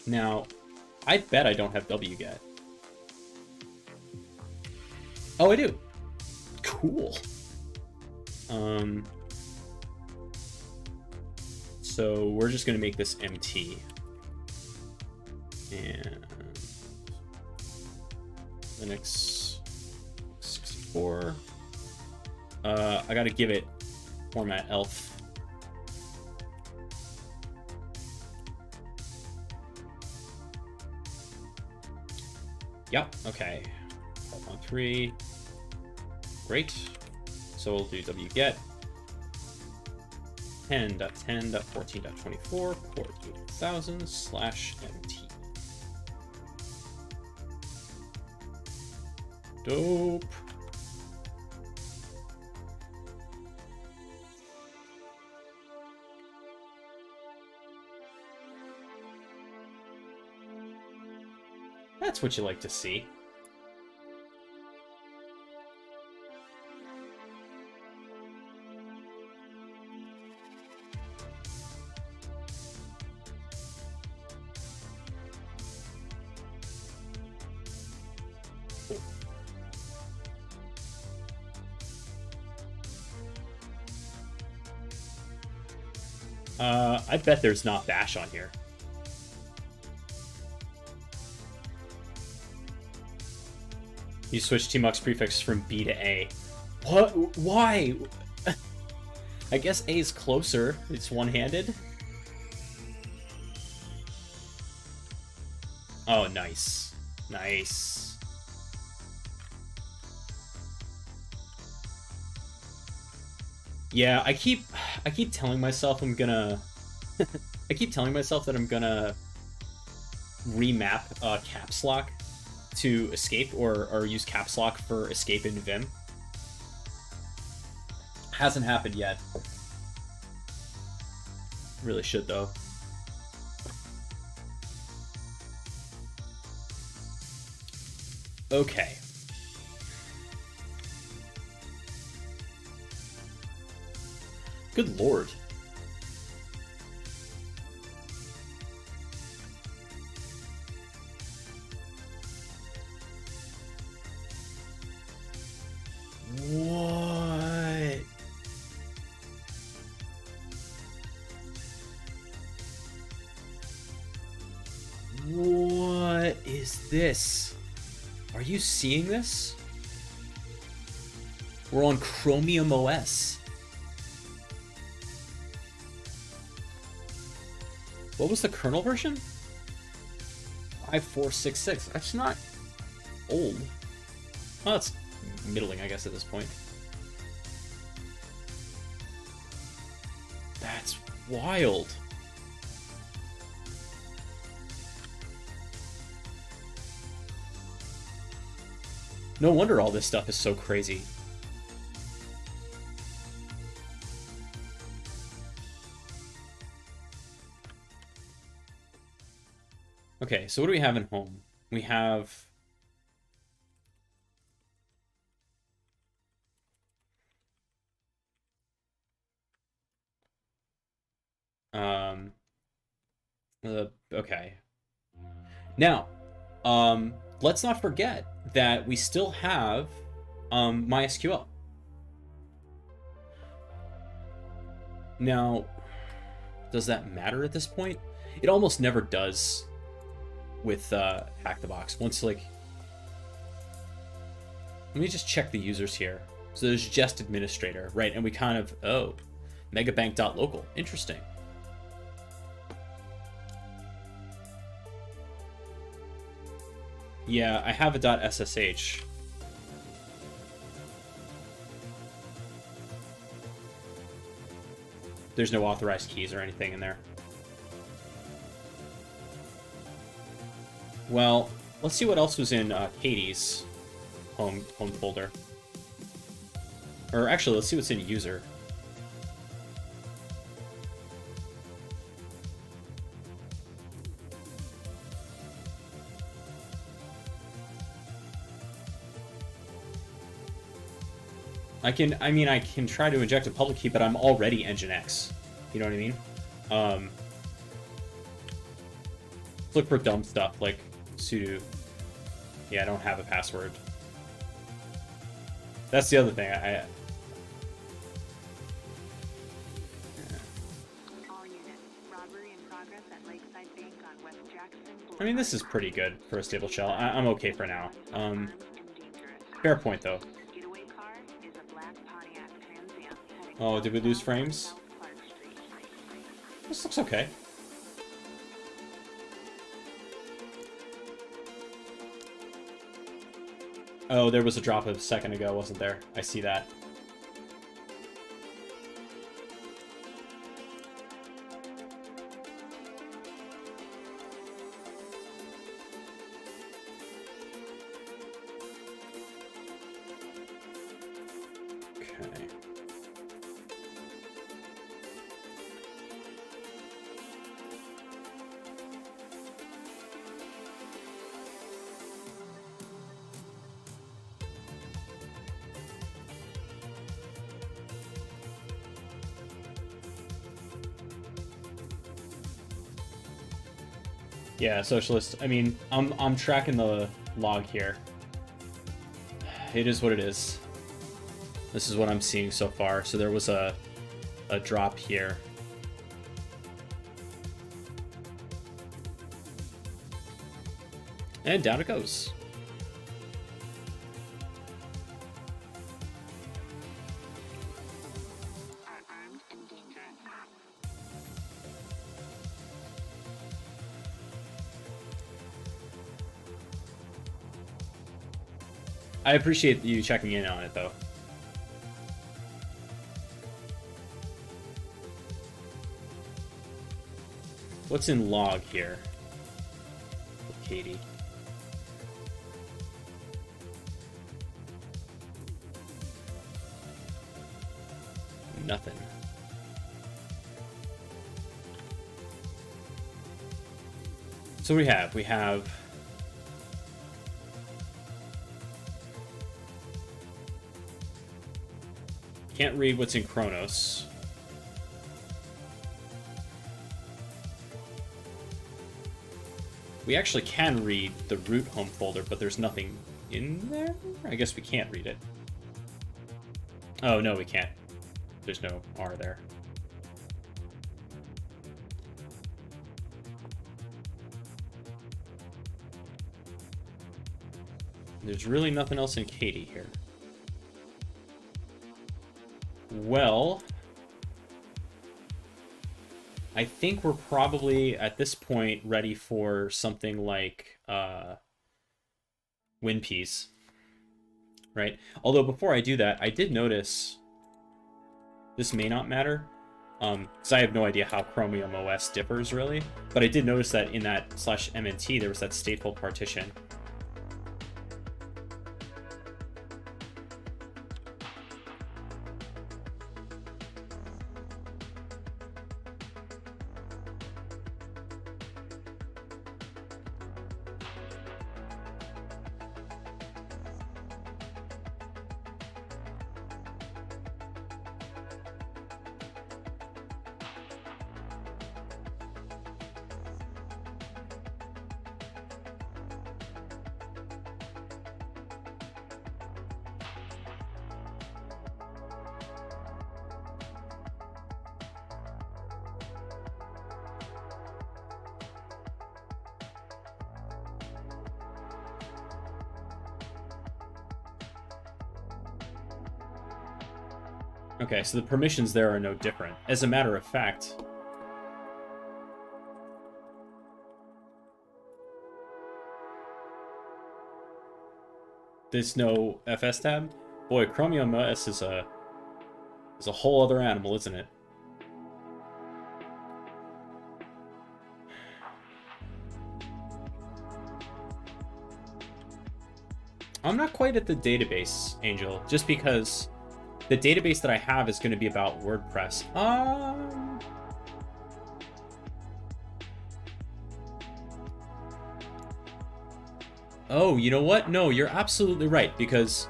Now, I bet I don't have wget. Oh, I do. Cool. So we're just gonna make this empty. And Linux 64. I gotta give it format elf. Yep, okay. 513. Great. So we'll do wget 10.10.14.24 port 8000/mt. Dope. That's what you like to see. I bet there's not bash on here. You switch tmux prefix from B to A. What? Why? I guess A is closer. It's one-handed. Oh, nice. Nice. Yeah, I keep telling myself I'm gonna I keep telling myself that I'm gonna remap caps lock to escape or use caps lock for escape in Vim. Hasn't happened yet. Really should though. Okay. Good lord. What? What is this? Are you seeing this? We're on Chromium OS. What was the kernel version? 5466. That's not old. Well, that's middling, I guess, at this point. That's wild. No wonder all this stuff is so crazy. Okay, so what do we have in home? We have... okay. Now, let's not forget that we still have MySQL. Now, does that matter at this point? It almost never does with Hack the Box. Once, like... Let me just check the users here. So there's just administrator, right? And we kind of... Oh, megabank.local. Interesting. Yeah, I have a .ssh. There's no authorized keys or anything in there. Well, let's see what else was in Katie's home folder. Or actually, let's see what's in user. I can try to inject a public key, but I'm already Nginx. You know what I mean? look for dumb stuff like sudo. Yeah, I don't have a password. That's the other thing. I mean, this is pretty good for a stable shell. I'm okay for now. Fair point, though. Oh, did we lose frames? This looks okay. Oh, there was a drop a second ago, wasn't there? I see that. Okay. Yeah, socialist. I mean, I'm tracking the log here. It is what it is. This is what I'm seeing so far. So there was a drop here. And down it goes. I appreciate you checking in on it, though. What's in log here? Katie. Nothing. So we have can't read what's in Chronos. We actually can read the root home folder, but there's nothing in there? I guess we can't read it. Oh, no, we can't. There's no R there. There's really nothing else in Katie here. Well, I think we're probably at this point ready for something like WinPeas, right? Although before I do that, I did notice this may not matter, because I have no idea how Chromium OS differs really, but I did notice that in that /mnt there was that stateful partition. Okay, so the permissions there are no different. As a matter of fact, there's no FS tab. Boy, Chromium OS is a whole other animal, isn't it? I'm not quite at the database, Angel, just because the database that I have is going to be about WordPress. Oh, you know what? No, you're absolutely right, because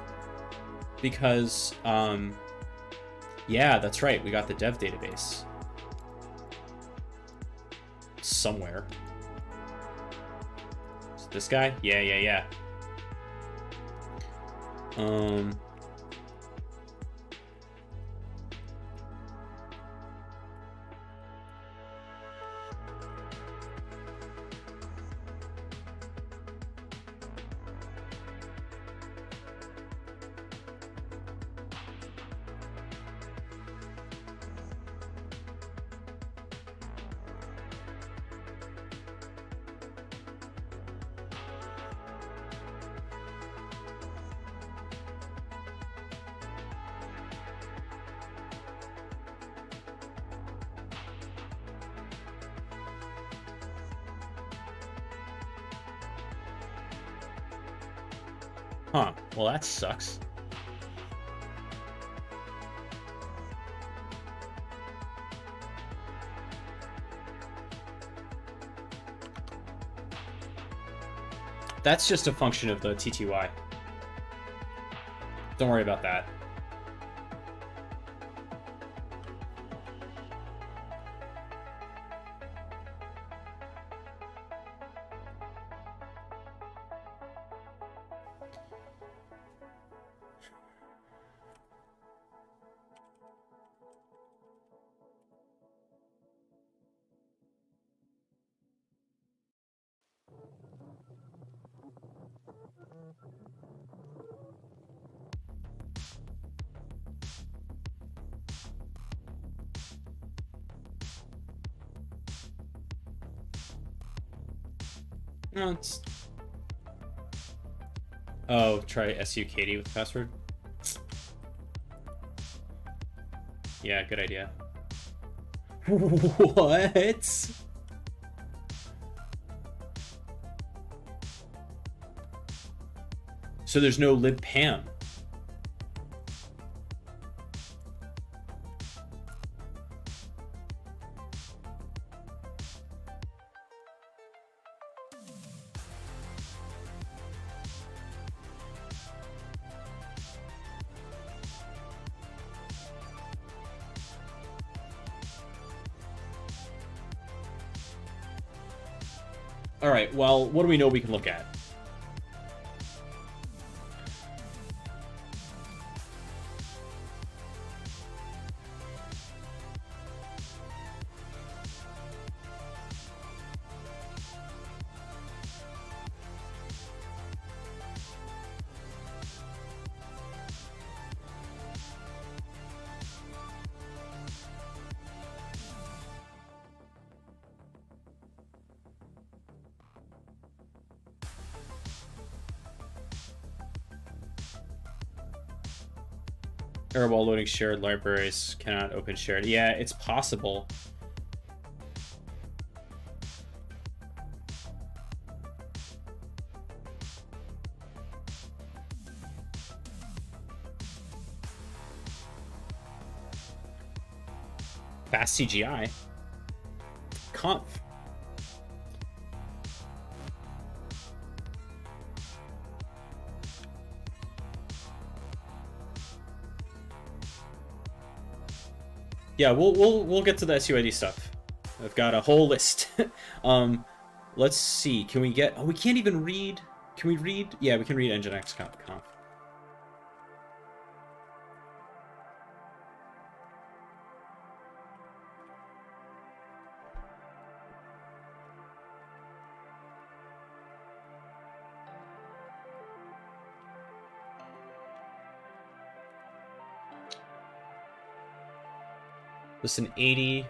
yeah, that's right. We got the dev database somewhere. This guy? Yeah, yeah, yeah. Huh. Well, that sucks. That's just a function of the TTY. Don't worry about that. No, it's... Oh, try SUKD with the password? Yeah, good idea. What? So there's no libpam. All right, well, what do we know we can look at? Error while loading shared libraries, cannot open shared. Yeah, it's possible. Fast CGI. Conf. Yeah, we'll get to the SUID stuff. I've got a whole list. Let's see. Can we get? Oh, we can't even read. Can we read? Yeah, we can read Nginx conf. Listen, 80.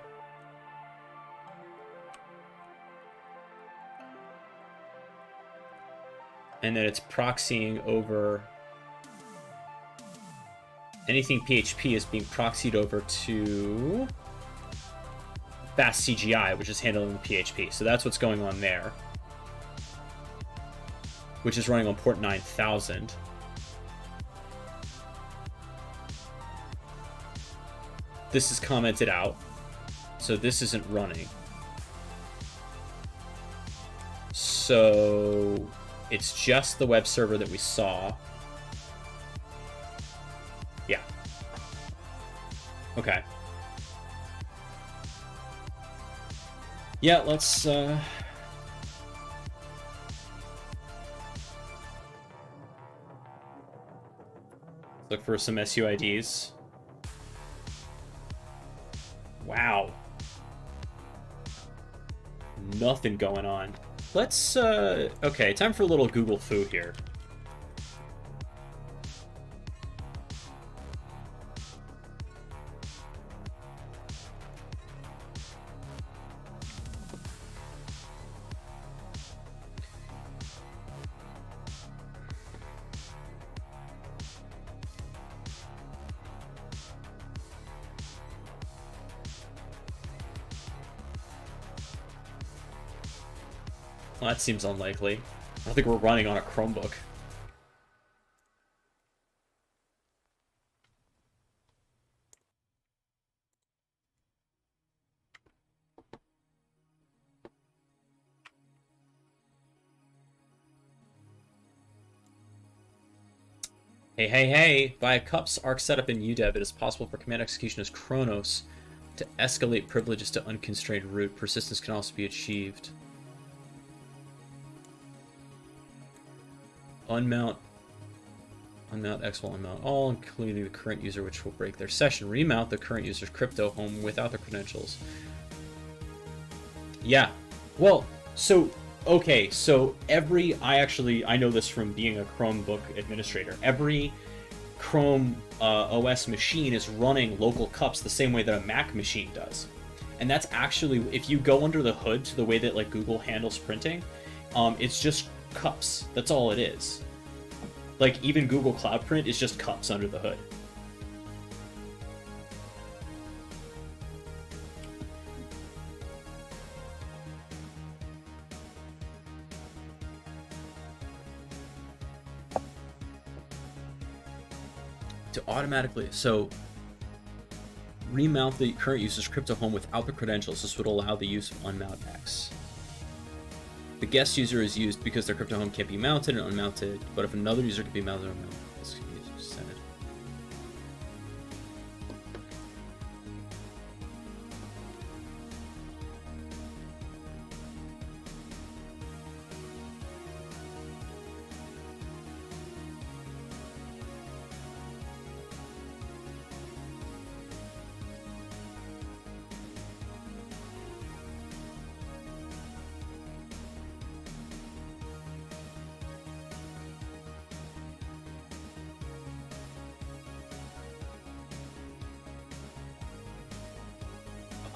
And then it's proxying over anything PHP is being proxied over to Fast CGI, which is handling the PHP. So that's what's going on there, which is running on port 9000. This is commented out, so this isn't running. So it's just the web server that we saw. Yeah. Okay. Yeah, let's Look for some SUIDs. Wow. Nothing going on. Let's, okay, time for a little Google foo here. Well, that seems unlikely. I don't think we're running on a Chromebook. Hey, hey, hey! Via cups arc setup in UDEV, it is possible for command execution as Chronos to escalate privileges to unconstrained root. Persistence can also be achieved. Unmount X will unmount all, including the current user, which will break their session. Remount the current user's crypto home without the credentials. Yeah. Well, so, okay, so I know this from being a Chromebook administrator. Every Chrome OS machine is running local cups the same way that a Mac machine does. And that's actually, if you go under the hood to the way that like Google handles printing, it's just cups. That's all it is. Like, even Google Cloud Print is just cups under the hood. To automatically, so remount the current user's crypto home without the credentials. This would allow the use of unmount X. The guest user is used because their crypto home can't be mounted and unmounted, but if another user can be mounted and unmounted, this can be said.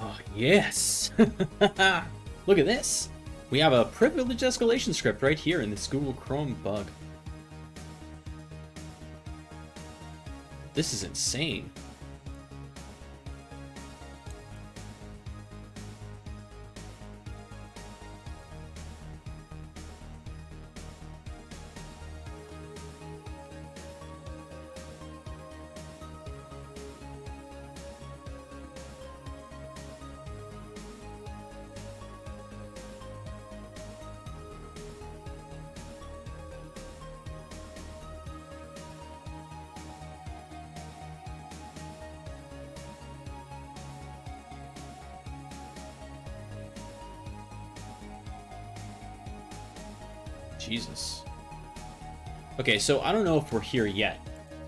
Oh, yes! Look at this! We have a privilege escalation script right here in this Google Chrome bug. This is insane. Jesus. Okay, so I don't know if we're here yet,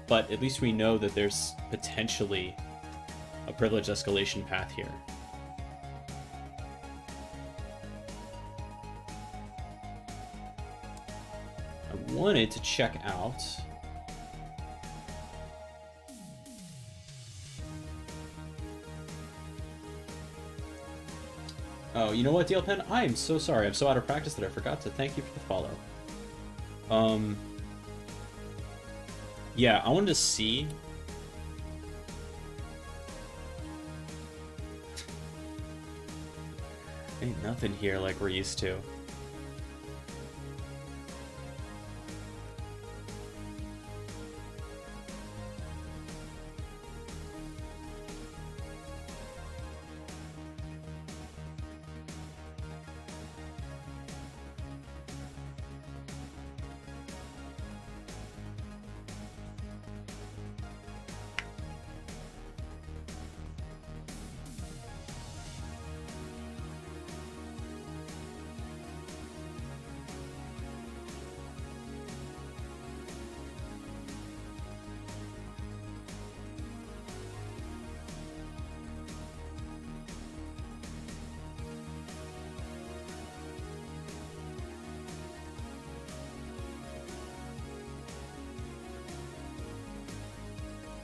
but at least we know that there's potentially a privilege escalation path here. I wanted to check out... Oh, you know what, DLPen? I am so sorry. I'm so out of practice that I forgot to thank you for the follow. Yeah, I wanted to see... Ain't nothing here like we're used to.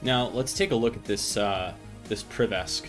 Now let's take a look at this this Privesc.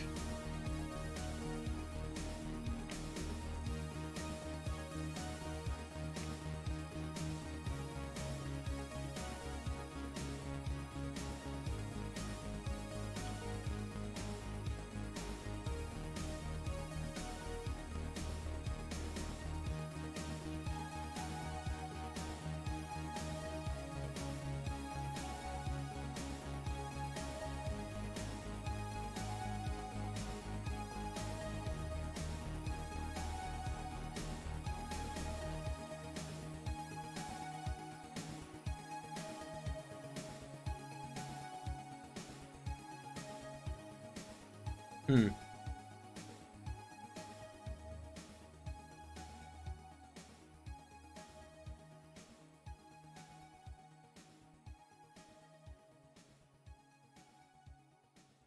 Hmm.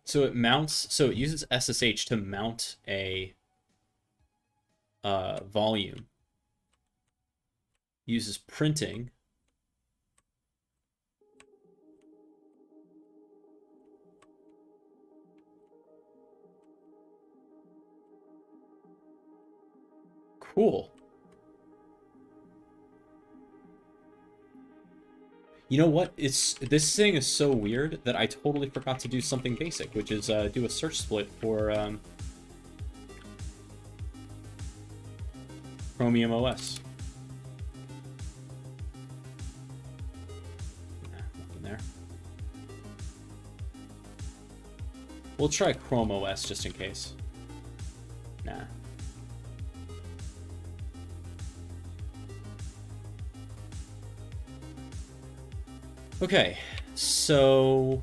So it mounts, so it uses SSH to mount a volume. Uses printing. Cool. You know what? This thing is so weird that I totally forgot to do something basic, which is do a search split for Chromium OS. Nah, nothing there. We'll try Chrome OS just in case. Nah. Okay, so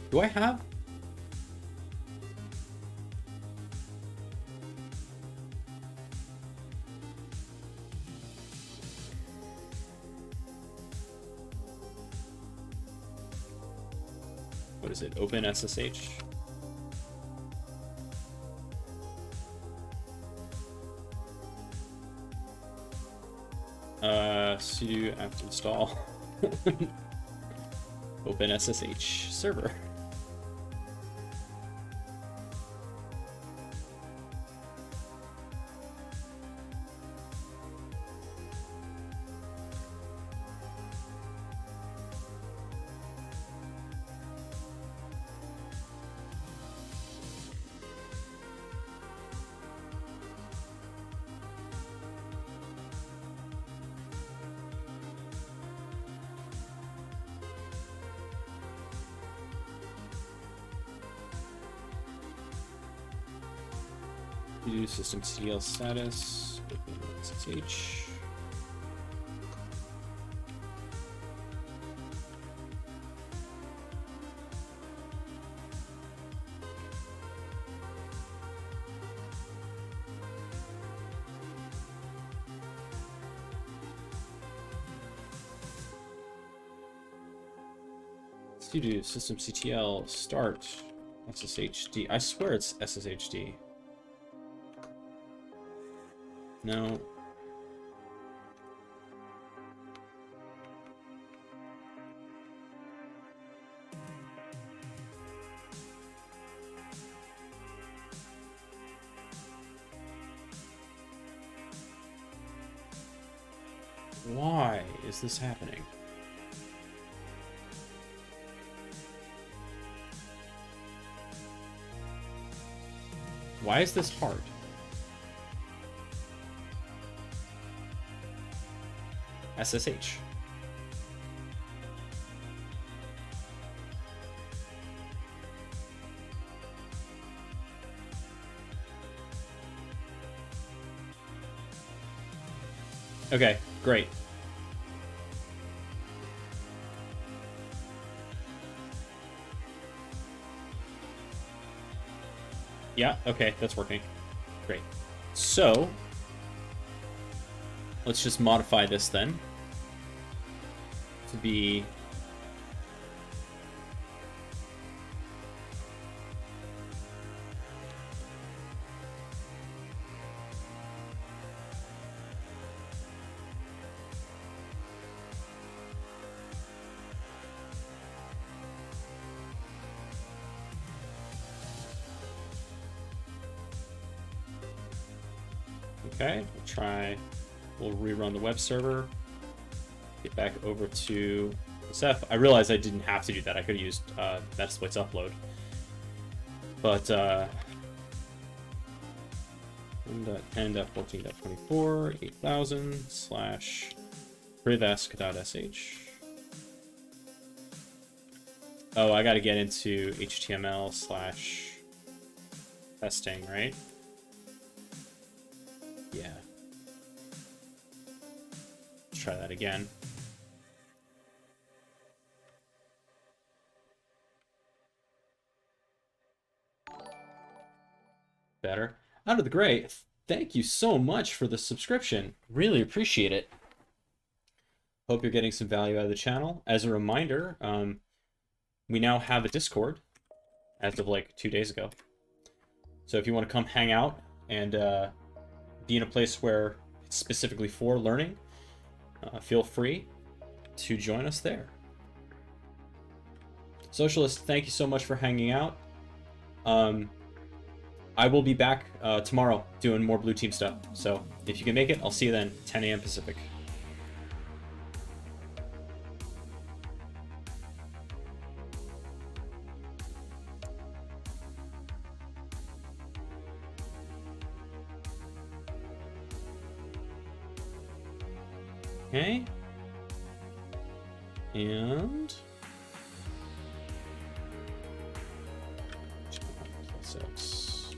do I have? What is it? Open SSH? Sudo apt install. Open SSH server. Do systemctl status, open SSH. Sudo systemctl start sshd. I swear it's sshd. No. Why is this happening? Why is this hard? SSH. Okay, great. Yeah, okay, that's working. Great. So, let's just modify this then to be Okay, we'll rerun the web server. Get back over to SF. I realized I didn't have to do that. I could have used Metasploit's upload. But 10.14.24, 8000 / privesk.sh. Oh, I gotta get into HTML / testing, right? Yeah. Let's try that again. Better. Out of the gray, thank you so much for the subscription. Really appreciate it. Hope you're getting some value out of the channel. As a reminder, we now have a Discord as of like 2 days ago. So if you want to come hang out and be in a place where it's specifically for learning, feel free to join us there. Socialist, thank you so much for hanging out. I will be back tomorrow doing more blue team stuff. So if you can make it, I'll see you then, 10 a.m. Pacific. Okay. And +X.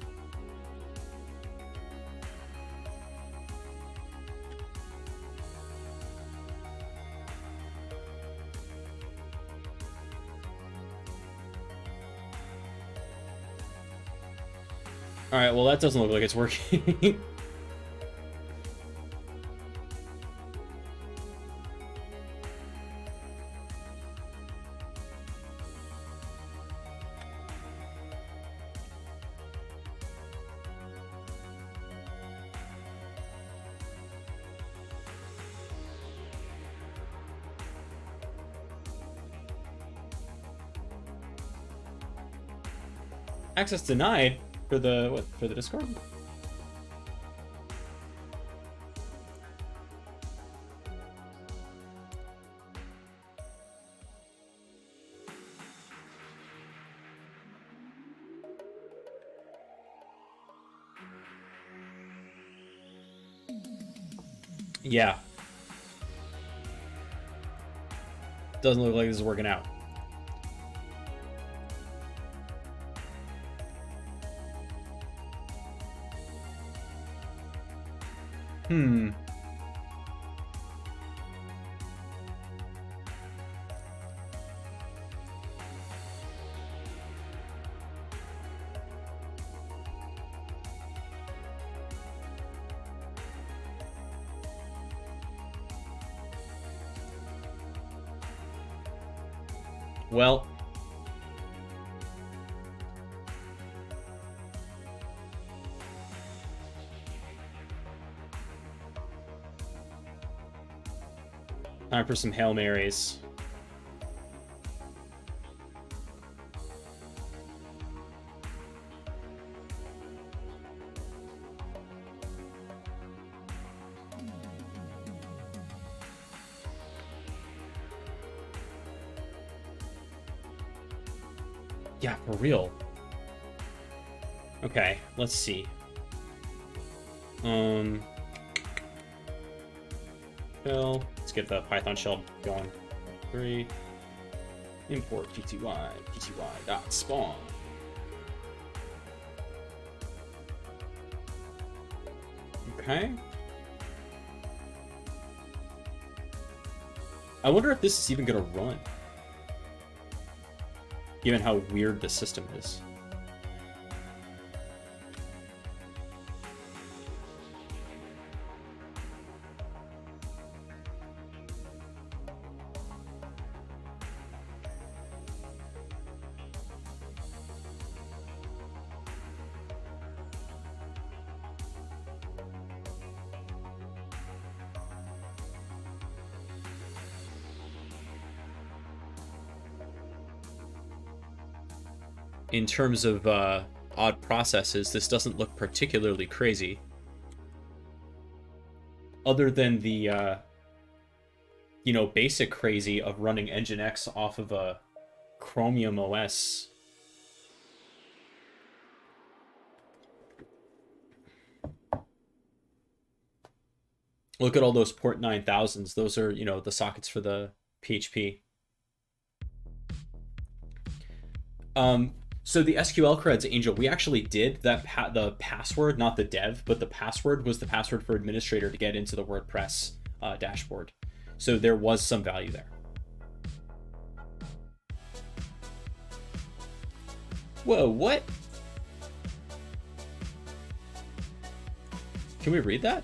All right, well that doesn't look like it's working. Access denied for the what? For the Discord? Yeah. Doesn't look like this is working out. Well, time for some Hail Marys. Yeah, for real. Okay, let's see. Well, let's get the Python shell going. 3 import pty.spawn. Okay. I wonder if this is even gonna run, given how weird the system is. In terms of odd processes, this doesn't look particularly crazy. other than the, you know, basic crazy of running Nginx off of a Chromium OS. Look at all those port 9000s. Those are, you know, the sockets for the PHP. So the SQL creds, Angel, we actually did that. The password, not the dev, but the password was the password for administrator to get into the WordPress dashboard. So there was some value there. Whoa, what? Can we read that?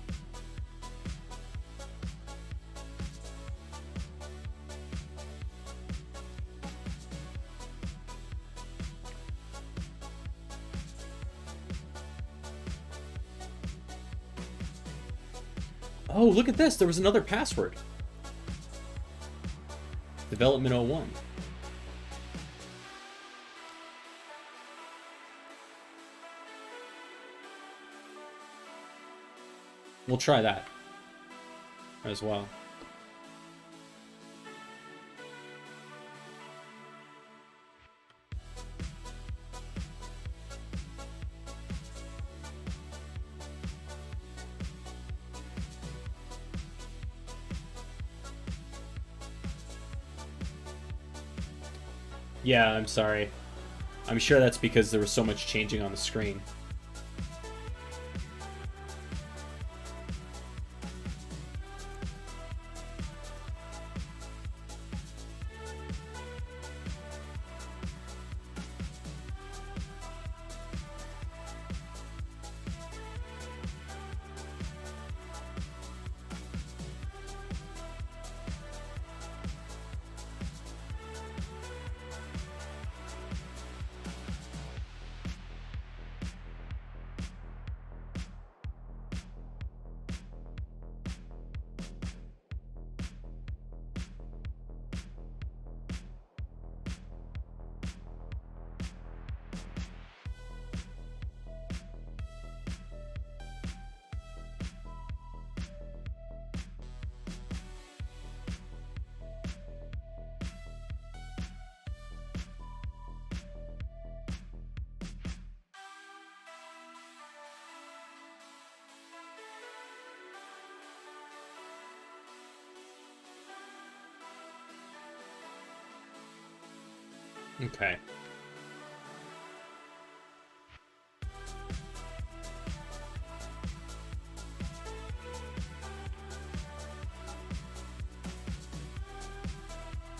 Oh, look at this. There was another password. Development 01. We'll try that as well. Yeah, I'm sorry. I'm sure that's because there was so much changing on the screen. Okay.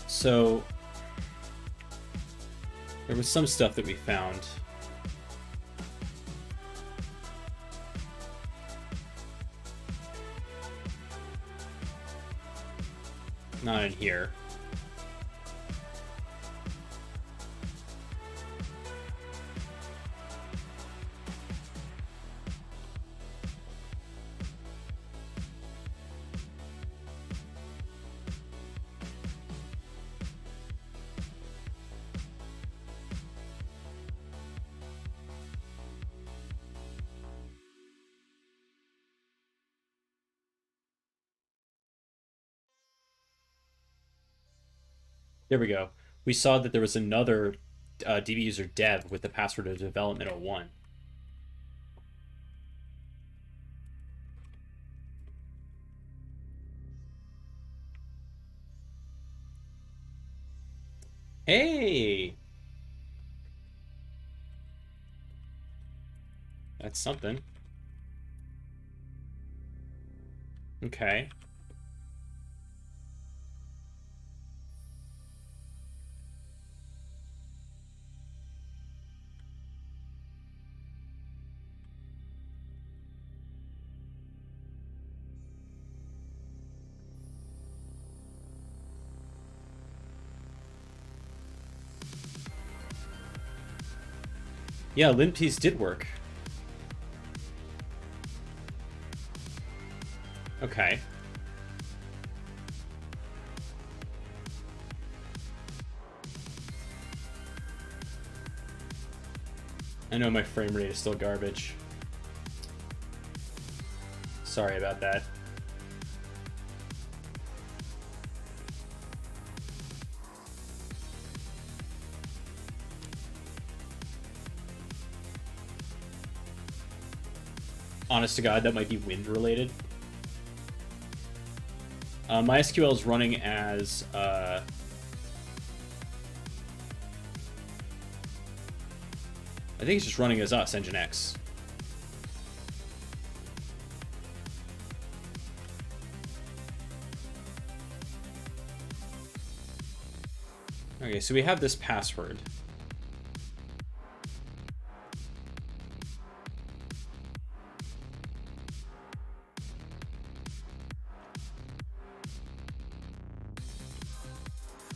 So there was some stuff that we found. Not in here. There we go. We saw that there was another DB user dev with the password of development 01. Hey! That's something. Okay. Yeah, linpiece did work. Okay. I know my frame rate is still garbage. Sorry about that. honest to God, that might be wind related. MySQL is running as I think it's just running as us, Nginx. Okay, so we have this password.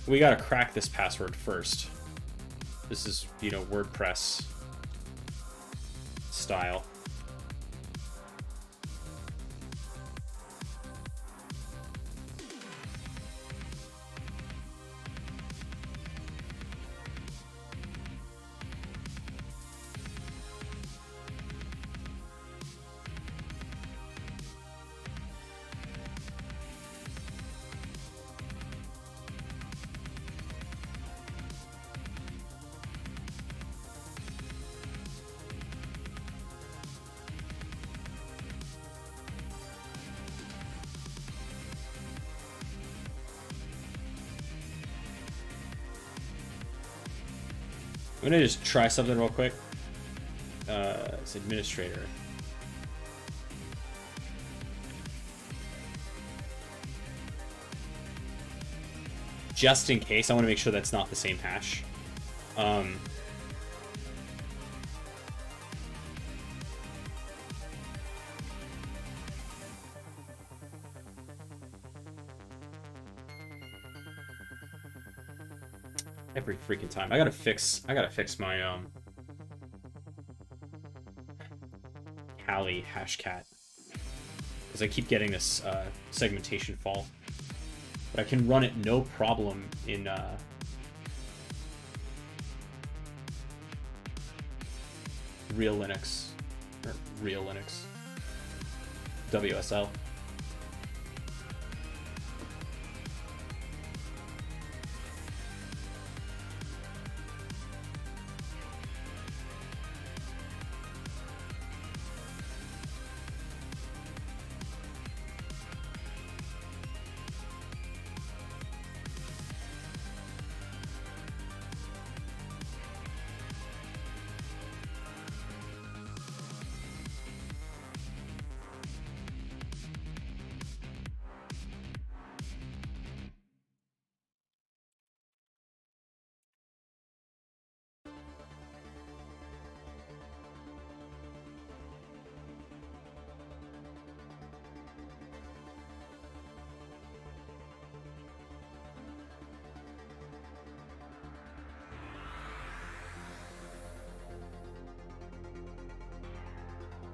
We gotta crack this password first. This is, you know, WordPress style. I'm gonna just try something real quick. It's administrator. Just in case, I want to make sure that's not the same hash. Every freaking time. I gotta fix my Kali hashcat, because I keep getting this segmentation fault. But I can run it no problem in real Linux, or real Linux, WSL.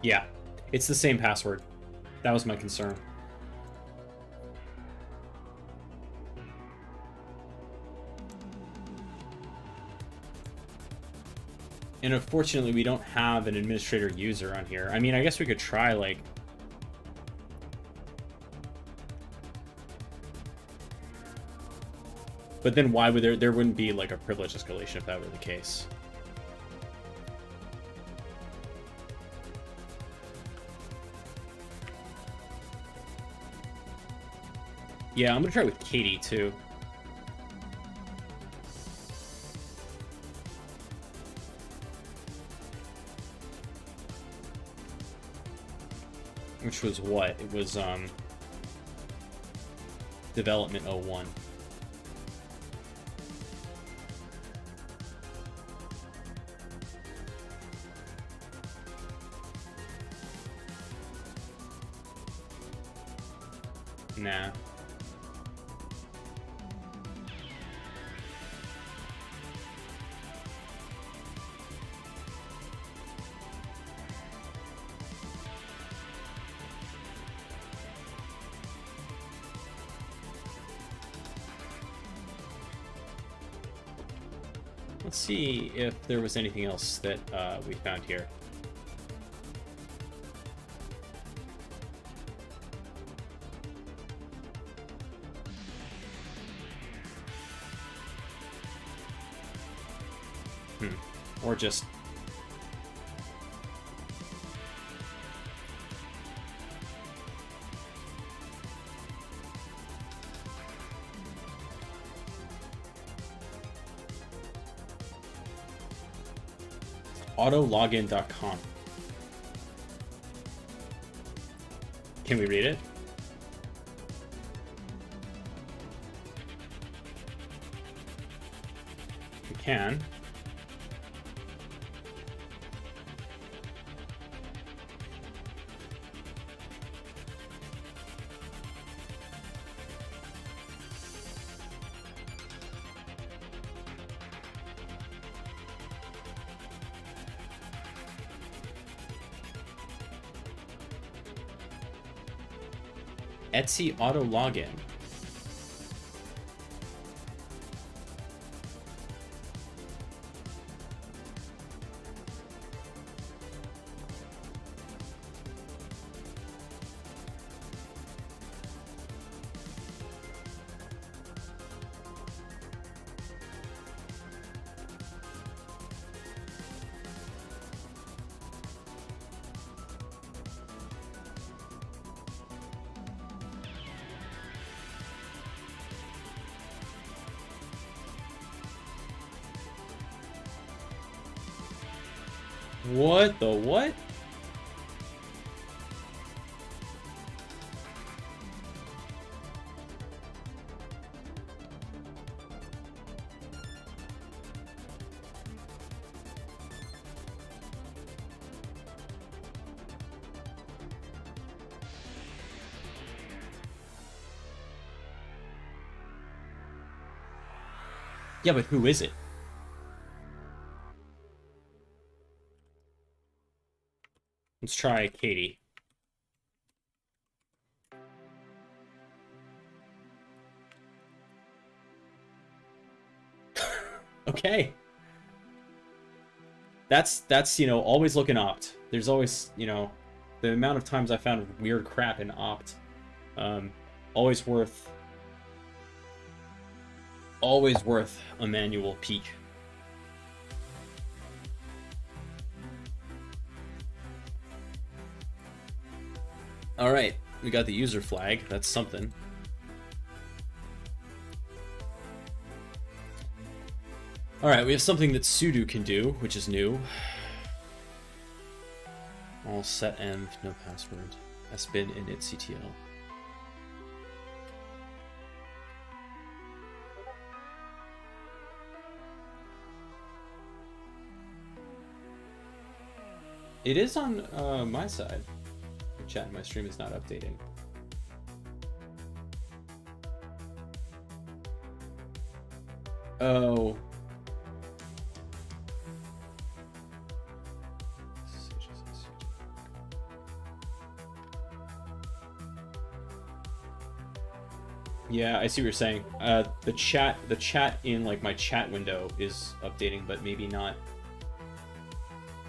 Yeah, it's the same password. That was my concern. And unfortunately, we don't have an administrator user on here. I mean, I guess we could try, like... But then why would there wouldn't be, like, a privilege escalation if that were the case. Yeah, I'm gonna try with Katie, too. Which was what? It was, Development 01. Nah. Let's see if there was anything else that we found here. Or just... autologin.com. Can we read it? We can. Etsy auto login. What the what? Yeah, but who is it? Let's try Katie. Okay. That's you know, always look in opt. There's always, you know, the amount of times I found weird crap in opt. Always worth a manual peek. All right, we got the user flag. That's something. All right, we have something that sudo can do, which is new. All set env, no password. Sbin initctl. It is on my side. Chat, my stream is not updating. Oh. Yeah, I see what you're saying. The chat in like my chat window is updating, but maybe not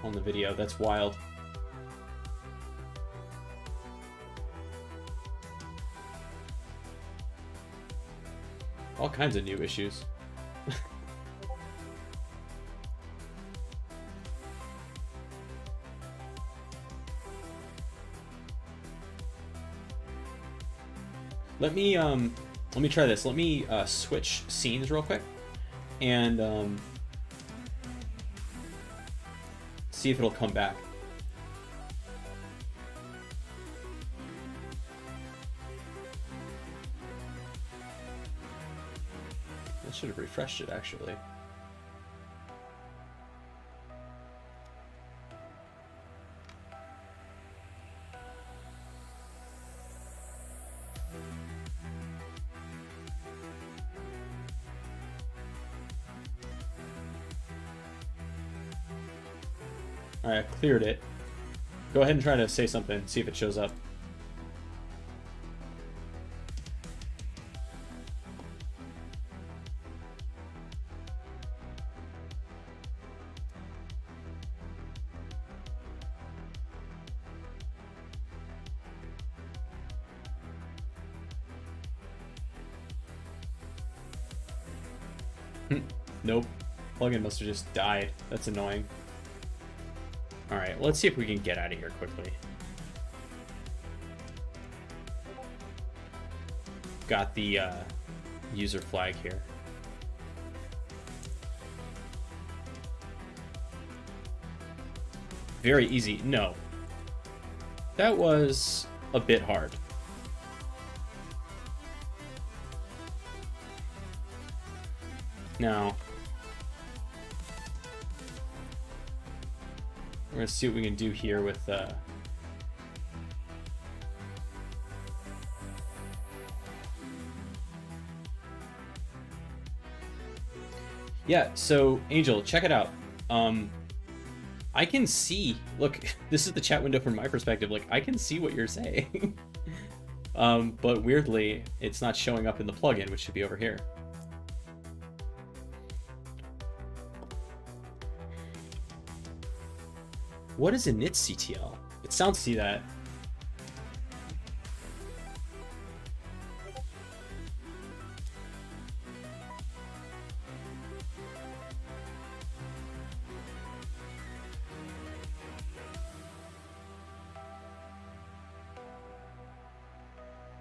on the video. That's wild. All kinds of new issues. Let me try this. Let me switch scenes real quick and see if it'll come back. I should have refreshed it actually. Alright, I cleared it. Go ahead and try to say something, see if it shows up. Nope. Plugin must have just died. That's annoying. Alright, let's see if we can get out of here quickly. Got the user flag here. very easy. No. That was a bit hard. Now, we're going to see what we can do here with... Yeah, so, Angel, check it out. I can see... Look, this is the chat window from my perspective. Like, I can see what you're saying. But weirdly, it's not showing up in the plugin, which should be over here. What is init CTL? It sounds... See that.